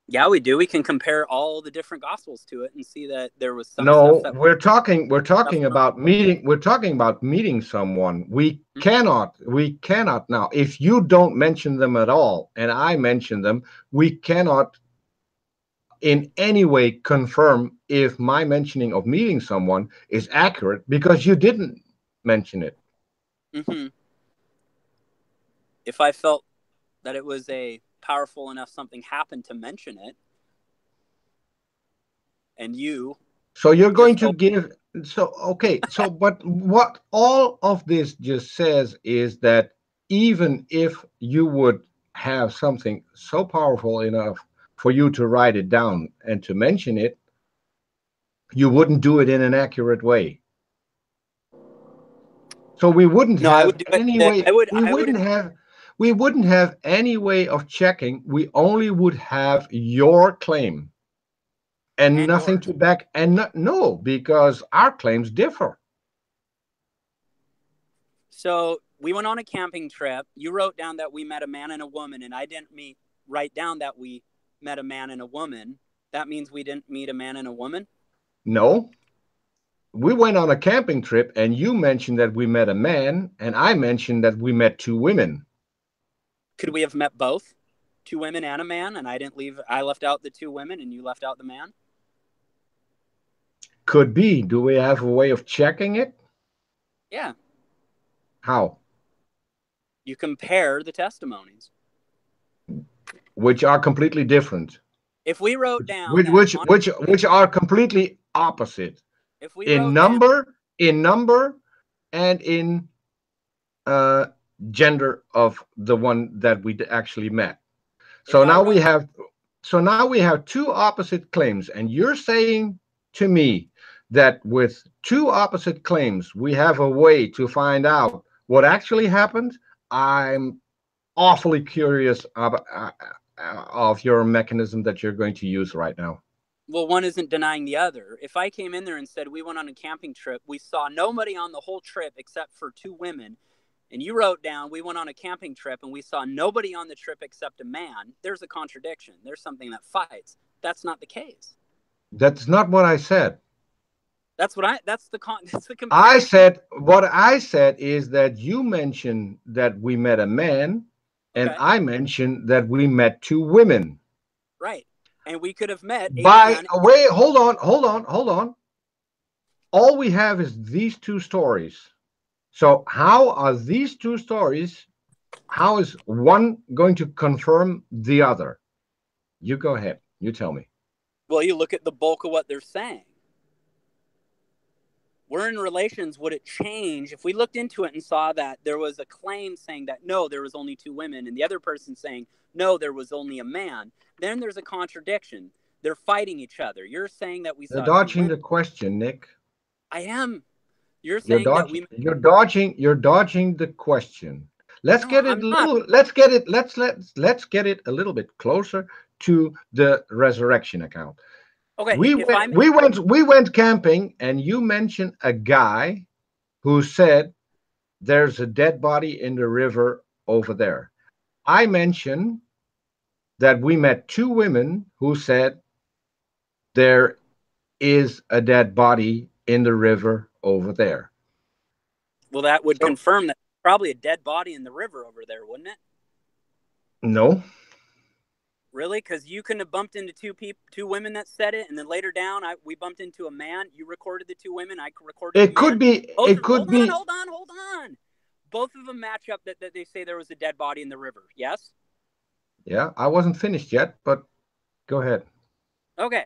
Yeah, we do. We can compare all the different gospels to it and see that there was some stuff No, that we're talking about meeting someone. We cannot now. If you don't mention them at all and I mention them, we cannot in any way confirm if my mentioning of meeting someone is accurate because you didn't mention it. Mm-hmm. If I felt that it was a powerful enough something happened to mention it, and you So you're going to give, so okay, so but what all of this just says is that even if you would have something so powerful enough for you to write it down and to mention it, you wouldn't do it in an accurate way. So we wouldn't have any way, we wouldn't have any way of checking. We only would have your claim. And nothing yours. to back, and no, because our claims differ. So we went on a camping trip. You wrote down that we met a man and a woman, and I didn't write down that we met a man and a woman. That means we didn't meet a man and a woman? No. We went on a camping trip, and you mentioned that we met a man, and I mentioned that we met 2 women. Could we have met both? 2 women and a man, and I left out the 2 women, and you left out the man? Could be. Do we have a way of checking it? Yeah. How? You compare the testimonies. Which are completely different. If we wrote down which that which on, which which are completely opposite if we in wrote down, number, and in uh, gender of the one that we actually met. if So I now wrote, we have two opposite claims, and you're saying to me that with two opposite claims, we have a way to find out what actually happened. I'm awfully curious of your mechanism that you're going to use right now. well, one isn't denying the other. If I came in there and said we went on a camping trip, we saw nobody on the whole trip except for two women, and you wrote down we went on a camping trip and we saw nobody on the trip except a man, there's a contradiction. There's something that fights. That's not the case. That's not what I said. That's what that's the I comparison. said, what I said is that you mentioned that we met a man, and Okay. I mentioned that we met two women. Right. And we could have met a By man. wait, hold on. All we have is these two stories. So how are these two stories? How is one going to confirm the other? You go ahead. You tell me. Well, you look at the bulk of what they're saying. We're in relations. Would it change if we looked into it and saw that there was a claim saying that no, there was only two women, and the other person saying no, there was only a man? Then there's a contradiction. They're fighting each other. You're saying that we You're saw two dodging women. the question, Nick. I am. You're You're saying that dodging. we. You're dodging the question. Let's No, get it I'm a not. little. Let's get it a little bit closer to the resurrection account. Okay, We if went I'm. we went camping, and you mentioned a guy who said there's a dead body in the river over there. I mentioned that we met two women who said there is a dead body in the river over there. Well, that would So confirm that probably a dead body in the river over there, wouldn't it? no, Really? Because you couldn't have bumped into two women that said it, and then later down, we bumped into a man. You recorded the two women. I recorded the it could man. be. Both. It could be. Hold on. Both of them match up that they say there was a dead body in the river. Yes. Yeah, I wasn't finished yet, but go ahead. Okay.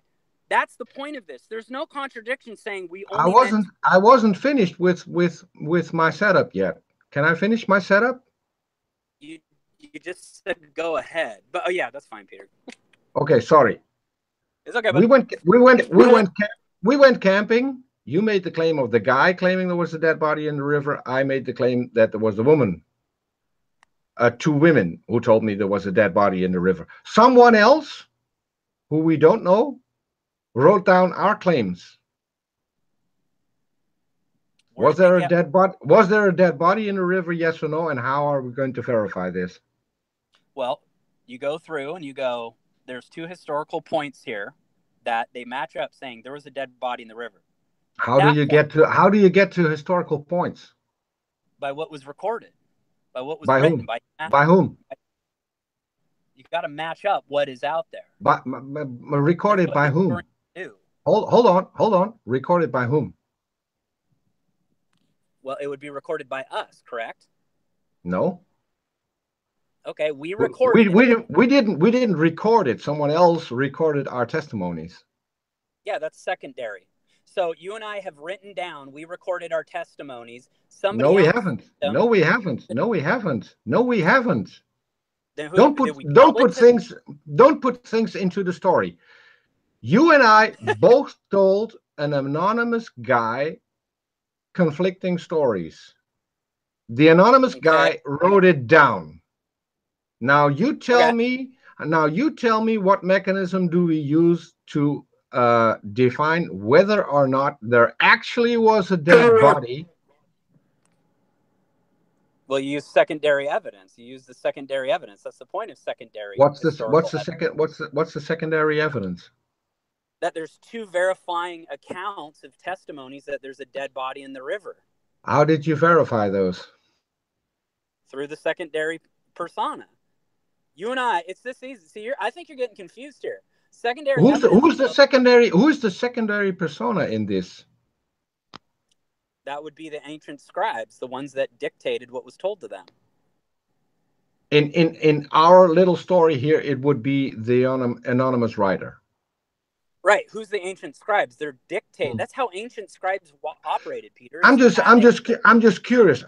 That's the point of this. There's no contradiction saying we I only met. wasn't. I wasn't finished with my setup yet. Can I finish my setup? You just said go ahead, but oh yeah, that's fine, Peter. Okay, sorry. It's okay, We but went camping. You made the claim of the guy claiming there was a dead body in the river. I made the claim that there was a woman, two women who told me there was a dead body in the river. Someone else, who we don't know, wrote down our claims. where Was did they there a get? dead body? Was there a dead body in the river? Yes or no? And how are we going to verify this? Well, you go through and you go. There's two historical points here that they match up, saying there was a dead body in the river. At How do that you point, get to historical points? by what was recorded, by what was By written, whom? by By whom? you got to match up what is out there. That's Recorded what by whom? historians do. Hold on. Recorded by whom? Well, it would be recorded by us, correct? No. Okay, we We, recorded it. we, we didn't record it. Someone else recorded our testimonies. Yeah, that's secondary. So you and I have written down, we recorded our testimonies. No, Somebody we else haven't. them. No, we haven't. No, we haven't. No, we haven't. Then who Don't did put we don't tell it put to? things don't put things into the story. You and I both told an anonymous guy conflicting stories. The anonymous Okay. guy wrote it down. Now you tell Okay. me. Now you tell me, what mechanism do we use to define whether or not there actually was a dead body? Well, you use secondary evidence. You use the secondary evidence. That's the point of secondary What's historical the evidence. second? What's the secondary evidence? That there's two verifying accounts of testimonies that there's a dead body in the river. How did you verify those? Through the secondary persona. You and I, it's this easy. See, I think you're getting confused here. Secondary evidence. Who's the secondary persona in this? That would be the ancient scribes, the ones that dictated what was told to them. In our little story here, it would be the anonymous writer. Right. Who's the ancient scribes? They're dictate. That's how ancient scribes operated, Peter. I'm just curious.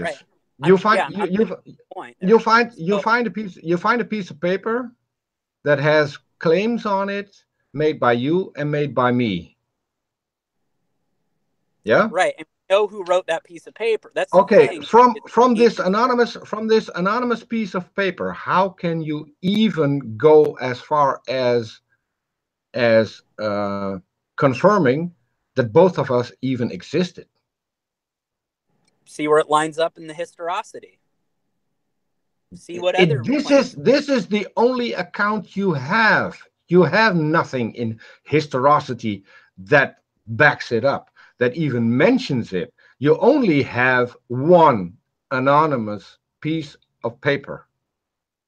Right. You find I'm making a point there. you find a piece of paper that has claims on it made by you and made by me. Yeah. Right. And we know who wrote that piece of paper. That's the Okay. thing. From this anonymous piece of paper, how can you even go as far as confirming that both of us even existed? See where it lines up in the historicity. See what other claims. This is the only account you have. You have nothing in historicity that backs it up, that even mentions it. You only have one anonymous piece of paper.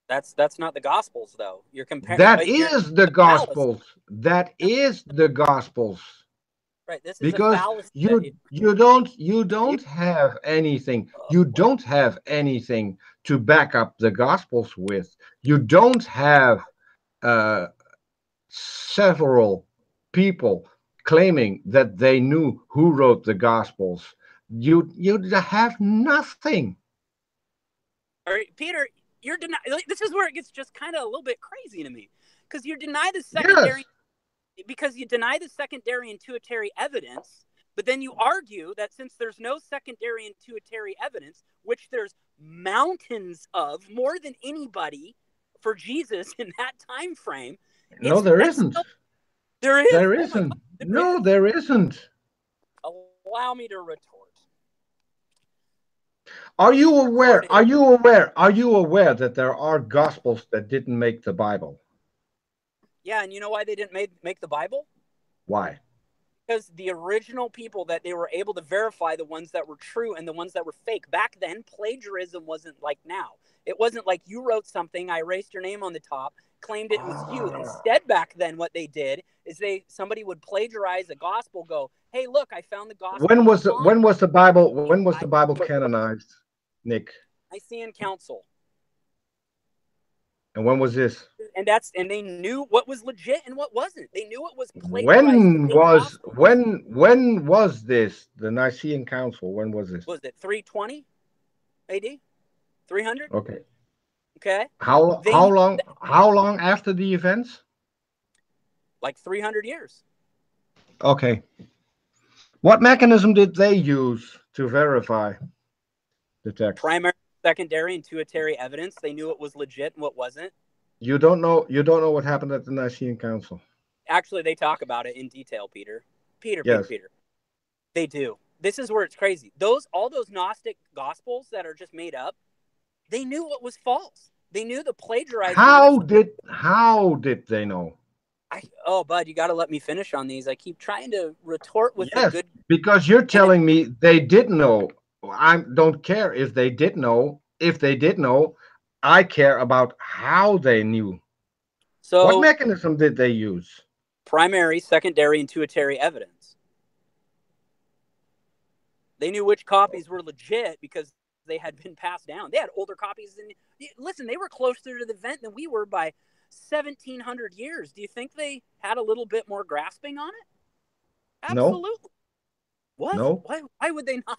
That's not the Gospels, though. You're comparing. That is the Gospels. That is the Gospels. Right. This is Because a fallacy. you don't have anything. You don't have anything to back up the Gospels with. You don't have several people claiming that they knew who wrote the Gospels. You have nothing. All right, Peter, you're denying. This is where it gets just kind of a little bit crazy to me, because you deny the secondary. Yes. Because you deny the secondary intuitary evidence, but then you argue that since there's no secondary intuitary evidence, which there's mountains of, more than anybody for Jesus in that time frame. No, there isn't. There is. There isn't. No, there isn't. Allow me to retort. Are you aware? Are you aware? Are you aware that there are gospels that didn't make the Bible? Yeah, and you know why they didn't make the Bible? Why? Because the original people that they were able to verify, the ones that were true and the ones that were fake. Back then, plagiarism wasn't like now. It wasn't like you wrote something, I erased your name on the top, claimed it was you. Instead, back then, what they did is somebody would plagiarize a gospel, go, hey, look, I found the gospel. When was the Bible canonized, Nick? Nicene Council. And when was this? And they knew what was legit and what wasn't. They knew it was plagiarized. When was this? The Nicene Council. When was this? Was it 320 AD? 300? Okay. Okay. How long after the events? Like 300 years. Okay. What mechanism did they use to verify the text? Primary, secondary, and intuitary evidence. They knew it was legit and what wasn't. You don't know what happened at the Nicene Council. Actually, they talk about it in detail, Peter. Peter. They do. This is where it's crazy. All those Gnostic gospels that are just made up, they knew what was false. They knew the plagiarizing. How did they know? Bud, you got to let me finish on these. I keep trying to retort with yes, the good. Because you're telling me they did know. I don't care if they did know. If they did know, I care about how they knew. So, what mechanism did they use? Primary, secondary, and intuitary evidence. They knew which copies were legit because they had been passed down. They had older copies listen, they were closer to the event than we were by 1,700 years. Do you think they had a little bit more grasping on it? Absolutely. No. What? No. Why would they not?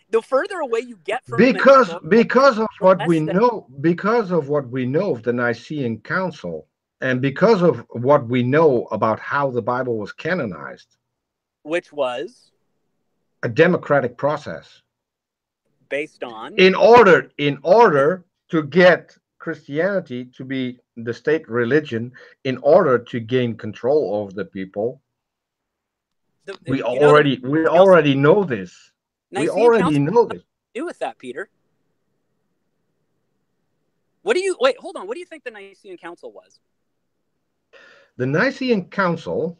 The further away you get from because of what we know, because of what we know of the Nicene Council, and because of what we know about how the Bible was canonized, which was a democratic process based on in order to get Christianity to be the state religion, in order to gain control over the people. We already know this. We already know this. Do with that, Peter? Hold on. What do you think the Nicene Council was? The Nicene Council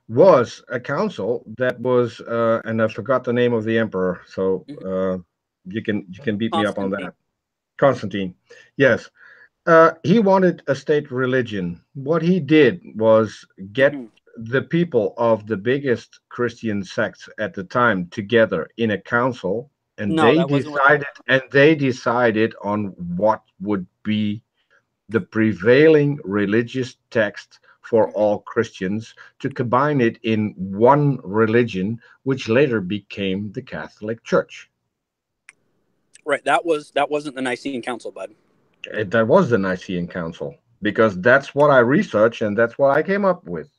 was a council that was, and I forgot the name of the emperor, so you can beat me up on that. Constantine. Yes. He wanted a state religion. What he did was get the people of the biggest Christian sects at the time together in a council And No, that wasn't what that was. they decided on what would be the prevailing religious text for all Christians to combine it in one religion, which later became the Catholic Church. Right. That wasn't the Nicene Council, bud. That was the Nicene Council, because that's what I researched and that's what I came up with.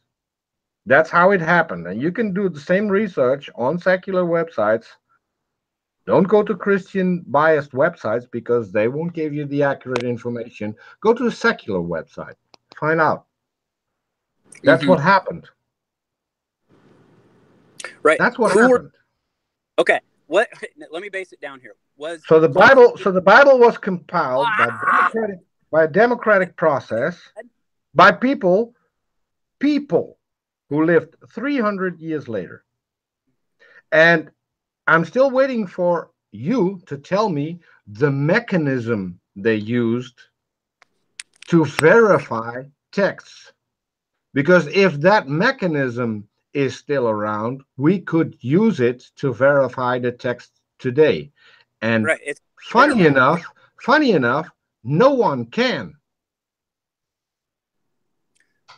That's how it happened. And you can do the same research on secular websites. Don't go to Christian biased websites because they won't give you the accurate information. Go to a secular website. Find out. That's what happened. Right. That's what happened. Okay. What? Let me base it down here. So the Bible was compiled by a democratic process by people who lived 300 years later. And I'm still waiting for you to tell me the mechanism they used to verify texts. Because if that mechanism is still around, we could use it to verify the text today. And it's funny enough, no one can.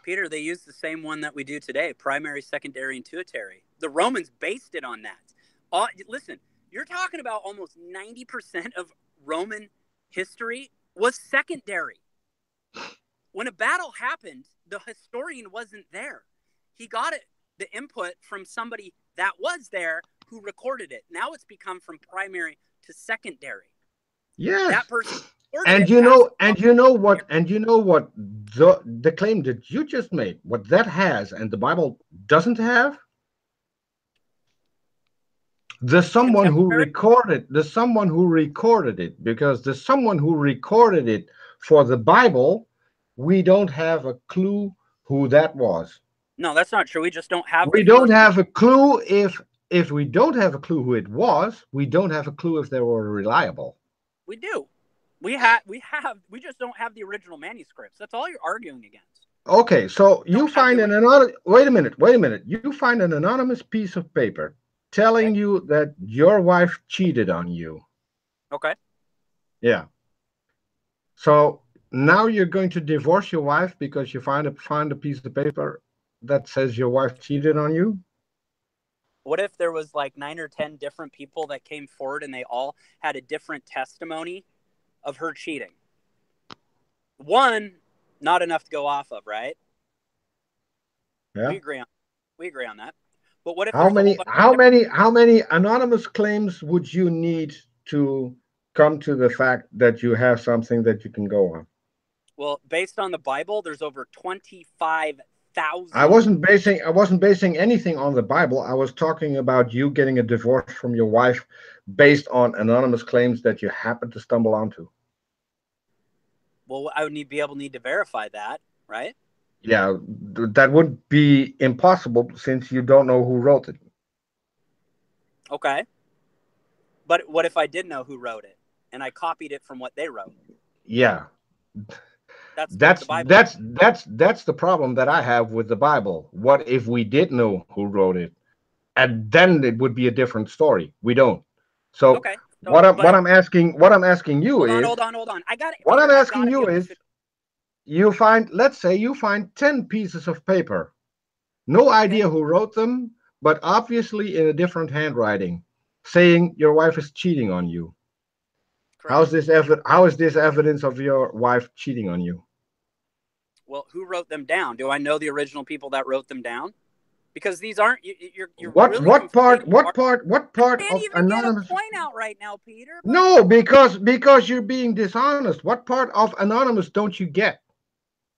Peter, they use the same one that we do today, primary, secondary, and tertiary. The Romans based it on that. Listen, you're talking about almost 90% of Roman history was secondary. When a battle happened, the historian wasn't there. He got the input from somebody that was there who recorded it. Now it's become from primary to secondary. Yes. That person. And you know what the claim that you just made, what that has and the Bible doesn't have? The someone who recorded it, because the someone who recorded it for the Bible, we don't have a clue who that was. No, that's not true. We just don't have. We don't have a clue if we don't have a clue who it was. We don't have a clue if they were reliable. We do. We just don't have the original manuscripts. That's all you're arguing against. Okay, so you find an anonymous. Wait a minute. You find an anonymous piece of paper telling you that your wife cheated on you. Okay. Yeah. So now you're going to divorce your wife because you find a piece of paper that says your wife cheated on you? What if there was like 9 or 10 different people that came forward and they all had a different testimony of her cheating? One, not enough to go off of, right? Yeah. We agree on that. But what if how many anonymous claims would you need to come to the fact that you have something that you can go on? Well, based on the Bible, there's over 25,000. I wasn't basing anything on the Bible. I was talking about you getting a divorce from your wife based on anonymous claims that you happen to stumble onto. Well, I would need to verify that, right? Yeah, that would be impossible since you don't know who wrote it. Okay. But what if I did know who wrote it and I copied it from what they wrote? Yeah. That's the problem that I have with the Bible. What if we did know who wrote it? And then it would be a different story. We don't. So, okay. What I'm asking you is hold on. I got it. What I'm asking you is let's say you find 10 pieces of paper. No idea who wrote them, but obviously in a different handwriting, saying your wife is cheating on you. Correct. How is this evidence of your wife cheating on you? Well, who wrote them down? Do I know the original people that wrote them down? Because these aren't you're what really part of anonymous? Get a point out right now, Peter. No, because you're being dishonest. What part of anonymous don't you get?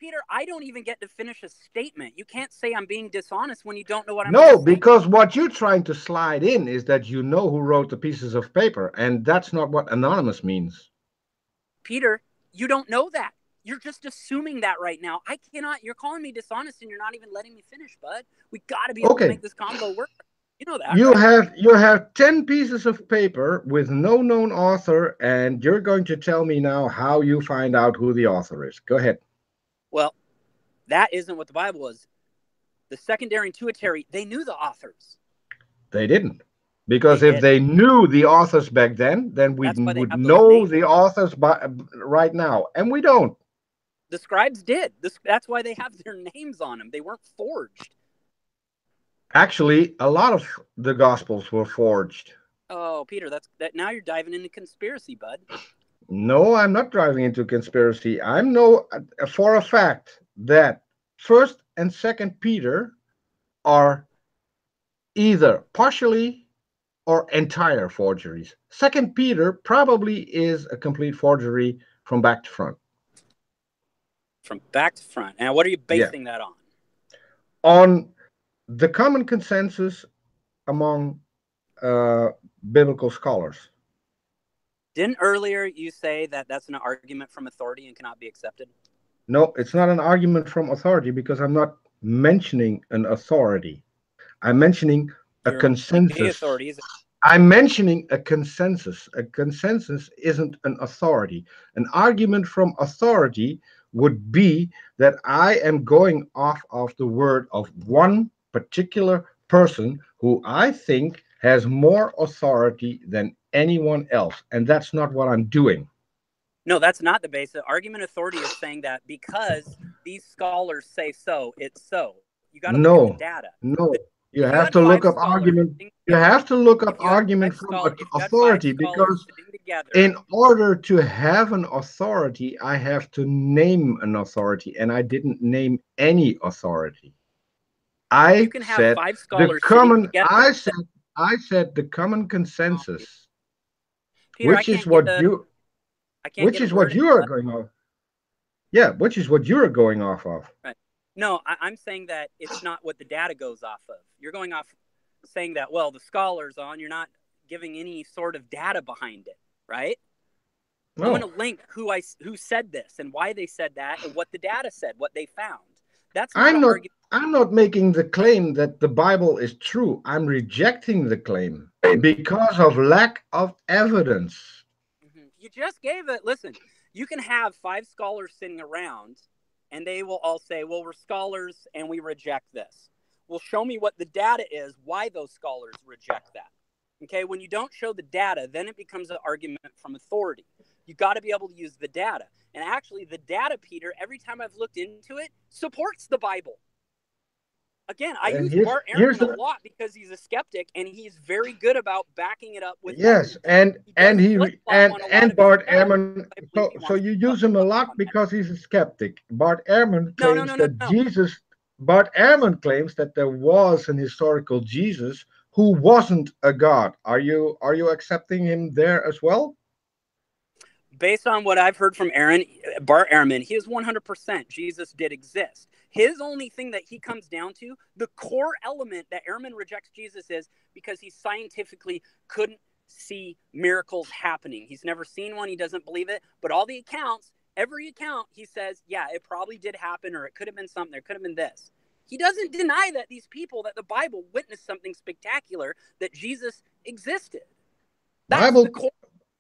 Peter, I don't even get to finish a statement. You can't say I'm being dishonest when you don't know what I'm saying. No, because what you're trying to slide in is that you know who wrote the pieces of paper, and that's not what anonymous means. Peter, you don't know that. You're just assuming that right now. I cannot. You're calling me dishonest, and you're not even letting me finish, bud. We got to be able to make this combo work. You know that. You have 10 pieces of paper with no known author, and you're going to tell me now how you find out who the author is. Go ahead. Well, that isn't what the Bible is. The secondary and tertiary, they knew the authors. They didn't. Because They if did. they knew the authors back then we That's why they would have those know names. the authors right now, and we don't. The scribes did. That's why they have their names on them. They weren't forged. Actually, a lot of the Gospels were forged. Oh, Peter, that. Now you're diving into conspiracy, bud. No, I'm not driving into conspiracy. I know for a fact that First and Second Peter are either partially or entire forgeries. Second Peter probably is a complete forgery from back to front. From back to front. And what are you Yeah. basing that on? On the common consensus among biblical scholars. Didn't earlier you say that that's an argument from authority and cannot be accepted? No, it's not an argument from authority because I'm not mentioning an authority. I'm mentioning a consensus. Authorities. I'm mentioning a consensus. A consensus isn't an authority. An argument from authority would be that I am going off of the word of one particular person who I think has more authority than anyone else. And that's not what I'm doing. No, that's not the basis. Argument authority is saying that because these scholars say so, it's so. You got to look at the No, data. no. You If you have had to look 5 up scholars argument. sitting You together, have to look up if you had argument 5 from scholars, if you had 5 authority scholars because sitting together, in order to have an authority, I have to name an authority, and I didn't name any authority. you I can have said 5 the scholars sitting common. together. I said the common consensus, Peter, which is what you are going off. Yeah, which is what you're going off of. Right. No, I'm saying that it's not what the data goes off of. You're going off saying that, well, the scholars on, you're not giving any sort of data behind it, right? No. I'm going to link who said this and why they said that and what the data said, what they found. That's not an argument. I'm not making the claim that the Bible is true. I'm rejecting the claim because of lack of evidence. You just gave it. Listen, you can have 5 scholars sitting around and they will all say, well, we're scholars and we reject this. Well, show me what the data is, why those scholars reject that. Okay, when you don't show the data, then it becomes an argument from authority. You got to be able to use the data. And actually, the data, Peter, every time I've looked into it, supports the Bible. Again, I use Bart Ehrman a lot because he's a skeptic and he's very good about backing it up with yes, evidence. and Bart Ehrman. So you use him a lot because he's a skeptic. Bart Ehrman claims that Jesus. Bart Ehrman claims that there was an historical Jesus who wasn't a god. Are you accepting him there as well? Based on what I've heard from Bart Ehrman, he is 100% Jesus did exist. His only thing that he comes down to, the core element that Ehrman rejects Jesus is because he scientifically couldn't see miracles happening. He's never seen one. He doesn't believe it. But all the accounts, every account, he says, yeah, it probably did happen, or it could have been something. There could have been this. He doesn't deny that these people, that the Bible witnessed something spectacular, that Jesus existed. That's the core.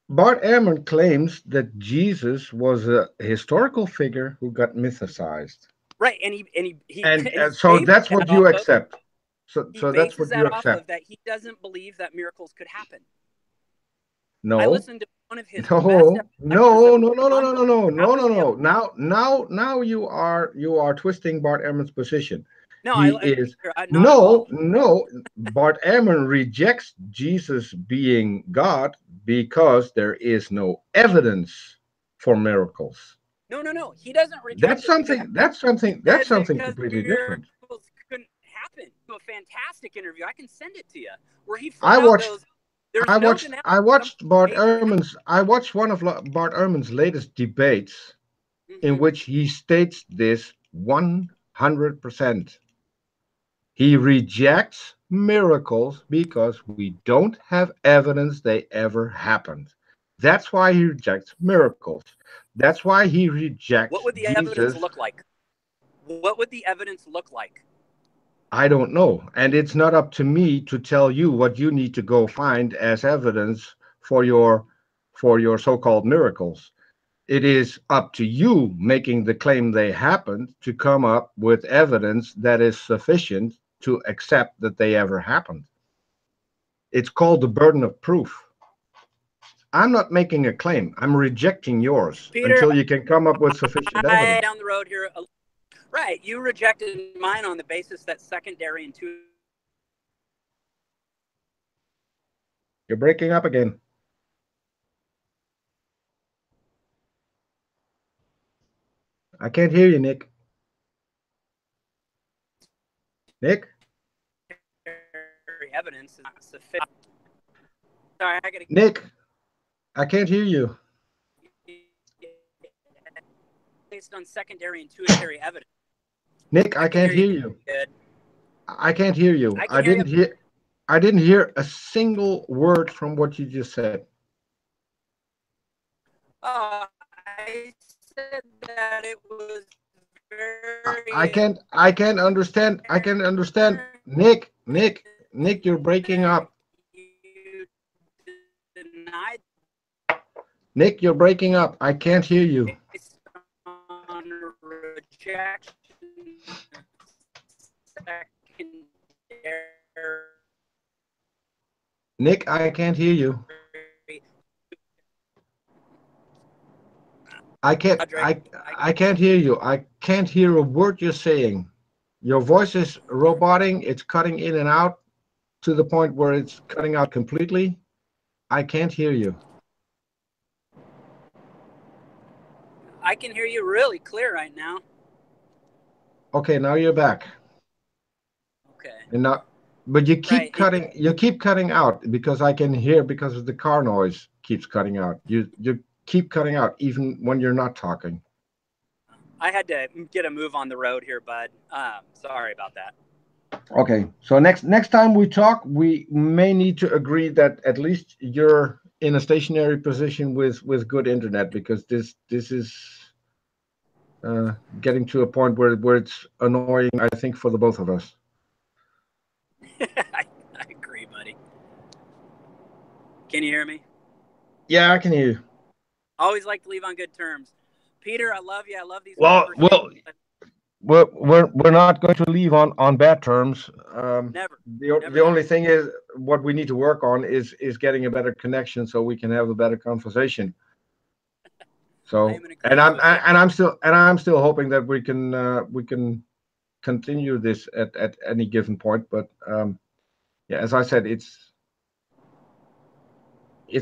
Bart Ehrman claims that Jesus was a historical figure who got mythicized. Right, and so that's what you accept. So that's what you accept. Off of that he doesn't believe that miracles could happen. No. I listened to one of his No. Now you are twisting Bart Ehrman's position. Bart Ehrman rejects Jesus being God because there is no evidence for miracles. No. He doesn't reject that's something completely different. Couldn't happen. Do a fantastic interview. I can send it to you where he I watched Bart Ehrman's. I watched one of Bart Ehrman's latest debates, in which he states this 100%. He rejects miracles because we don't have evidence they ever happened. That's why he rejects miracles. That's why he rejects What would the evidence look like? What would the evidence look like? I don't know. And it's not up to me to tell you what you need to go find as evidence for your so-called miracles. It is up to you making the claim they happened to come up with evidence that is sufficient to accept that they ever happened. It's called the burden of proof. I'm not making a claim. I'm rejecting yours Peter, until you can come up with sufficient evidence. Down the road here. Right. You rejected mine on the basis that secondary and two. You're breaking up again. I can't hear you, Nick. Nick? Evidence is not sufficient. Sorry, I gotta. Nick, I can't hear you. Based on secondary and tertiary evidence. Nick, I can't hear you. Good. I can't hear you. I didn't hear a single word from what you just said. I said that it was very. I can't understand. I can understand. Nick, you're breaking up. You denied. Nick, you're breaking up. I can't hear you. On rejection. Nick, I can't hear you. I can't hear you. I can't hear a word you're saying. Your voice is roboting. It's cutting in and out to the point where it's cutting out completely. I can't hear you. I can hear you really clear right now. Okay, now you're back. Okay. And now, but you keep cutting. You keep cutting out because I can hear because of the car noise keeps cutting out. You keep cutting out even when you're not talking. I had to get a move on the road here, bud. Sorry about that. Okay, so next time we talk, we may need to agree that at least you're in a stationary position with good internet, because this is getting to a point where it's annoying, I think, for the both of us. I agree, buddy. Can you hear me? Yeah, I can hear you. Always like to leave on good terms. Peter, I love you. I love these. We're not going to leave on bad terms. Never. The only thing is, what we need to work on is getting a better connection so we can have a better conversation. So, I'm still hoping that we can continue this at any given point. But yeah, as I said, it's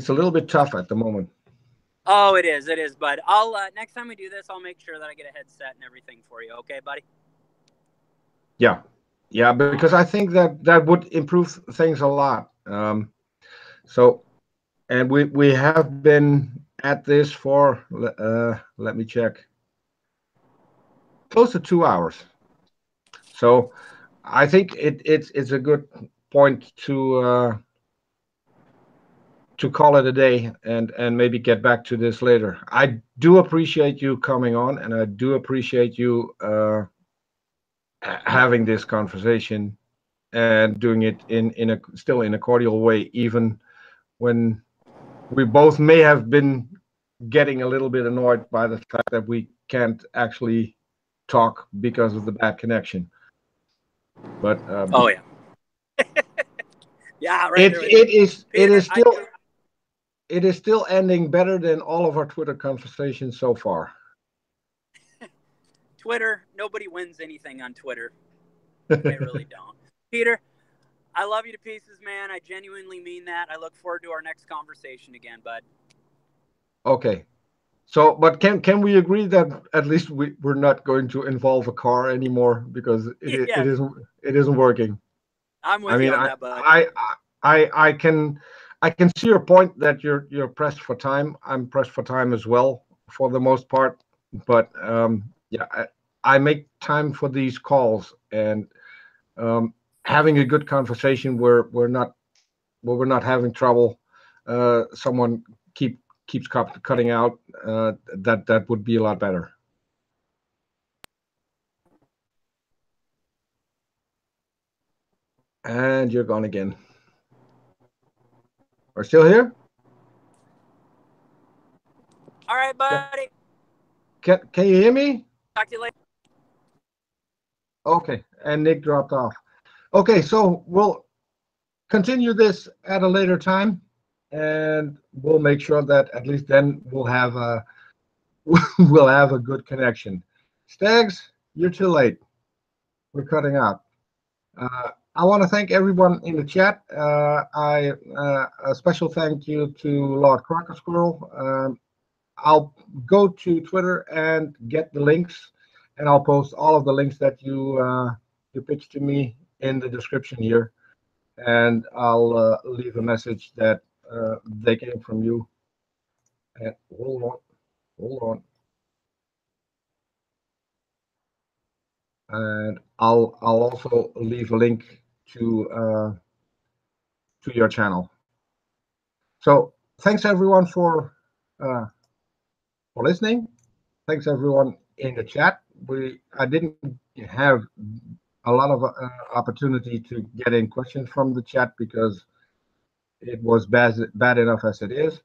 a little bit tough at the moment. Oh, it is, bud. I'll next time we do this, I'll make sure that I get a headset and everything for you. Okay, buddy? Yeah, because I think that would improve things a lot. So, and we have been at this for let me check, close to 2 hours. So, I think it's a good point to call it a day and maybe get back to this later. I do appreciate you coming on, and I do appreciate you having this conversation and doing it still in a cordial way, even when we both may have been getting a little bit annoyed by the fact that we can't actually talk because of the bad connection. But oh yeah. Yeah, right. It is still ending better than all of our Twitter conversations so far. Twitter, nobody wins anything on Twitter. They really don't. Peter, I love you to pieces, man. I genuinely mean that. I look forward to our next conversation again, bud. Okay. So, but can we agree that at least we're not going to involve a car anymore, because it isn't working. I'm with you on that, bud. I can see your point that you're pressed for time. I'm pressed for time as well, for the most part. But yeah, I make time for these calls, and having a good conversation where we're not having trouble. Someone keeps cutting out. That would be a lot better. And you're gone again. We're still here? All right, buddy. Can you hear me? Talk to you later. Okay, and Nick dropped off. Okay, so continue this at a later time, and we'll make sure that at least then we'll have a we'll have a good connection. Stags, you're too late. We're cutting out. I want to thank everyone in the chat. A special thank you to Lord Cocosquirrel. I'll go to Twitter and get the links, and I'll post all of the links that you pitched to me in the description here, and I'll leave a message that they came from you. And hold on. And I'll also leave a link to your channel. So thanks everyone for listening. Thanks everyone in the chat. I didn't have a lot of opportunity to get in questions from the chat because it was bad enough as it is.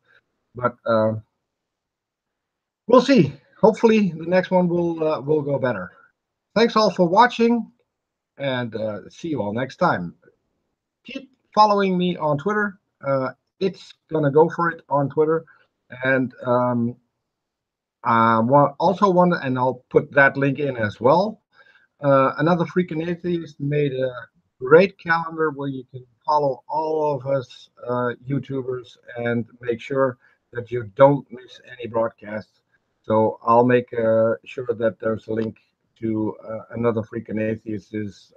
But we'll see. Hopefully the next one will go better. Thanks all for watching, and see you all next time. Keep following me on Twitter. It's GonnaGoForIt on Twitter, and and I'll put that link in as well. Another Freaking Atheist made a great calendar where you can follow all of us YouTubers and make sure that you don't miss any broadcasts. So I'll make sure that there's a link to Another Freaking Atheist's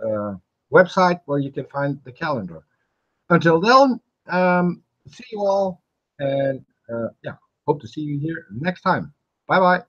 website where you can find the calendar. Until then, see you all, and yeah, hope to see you here next time. Bye-bye.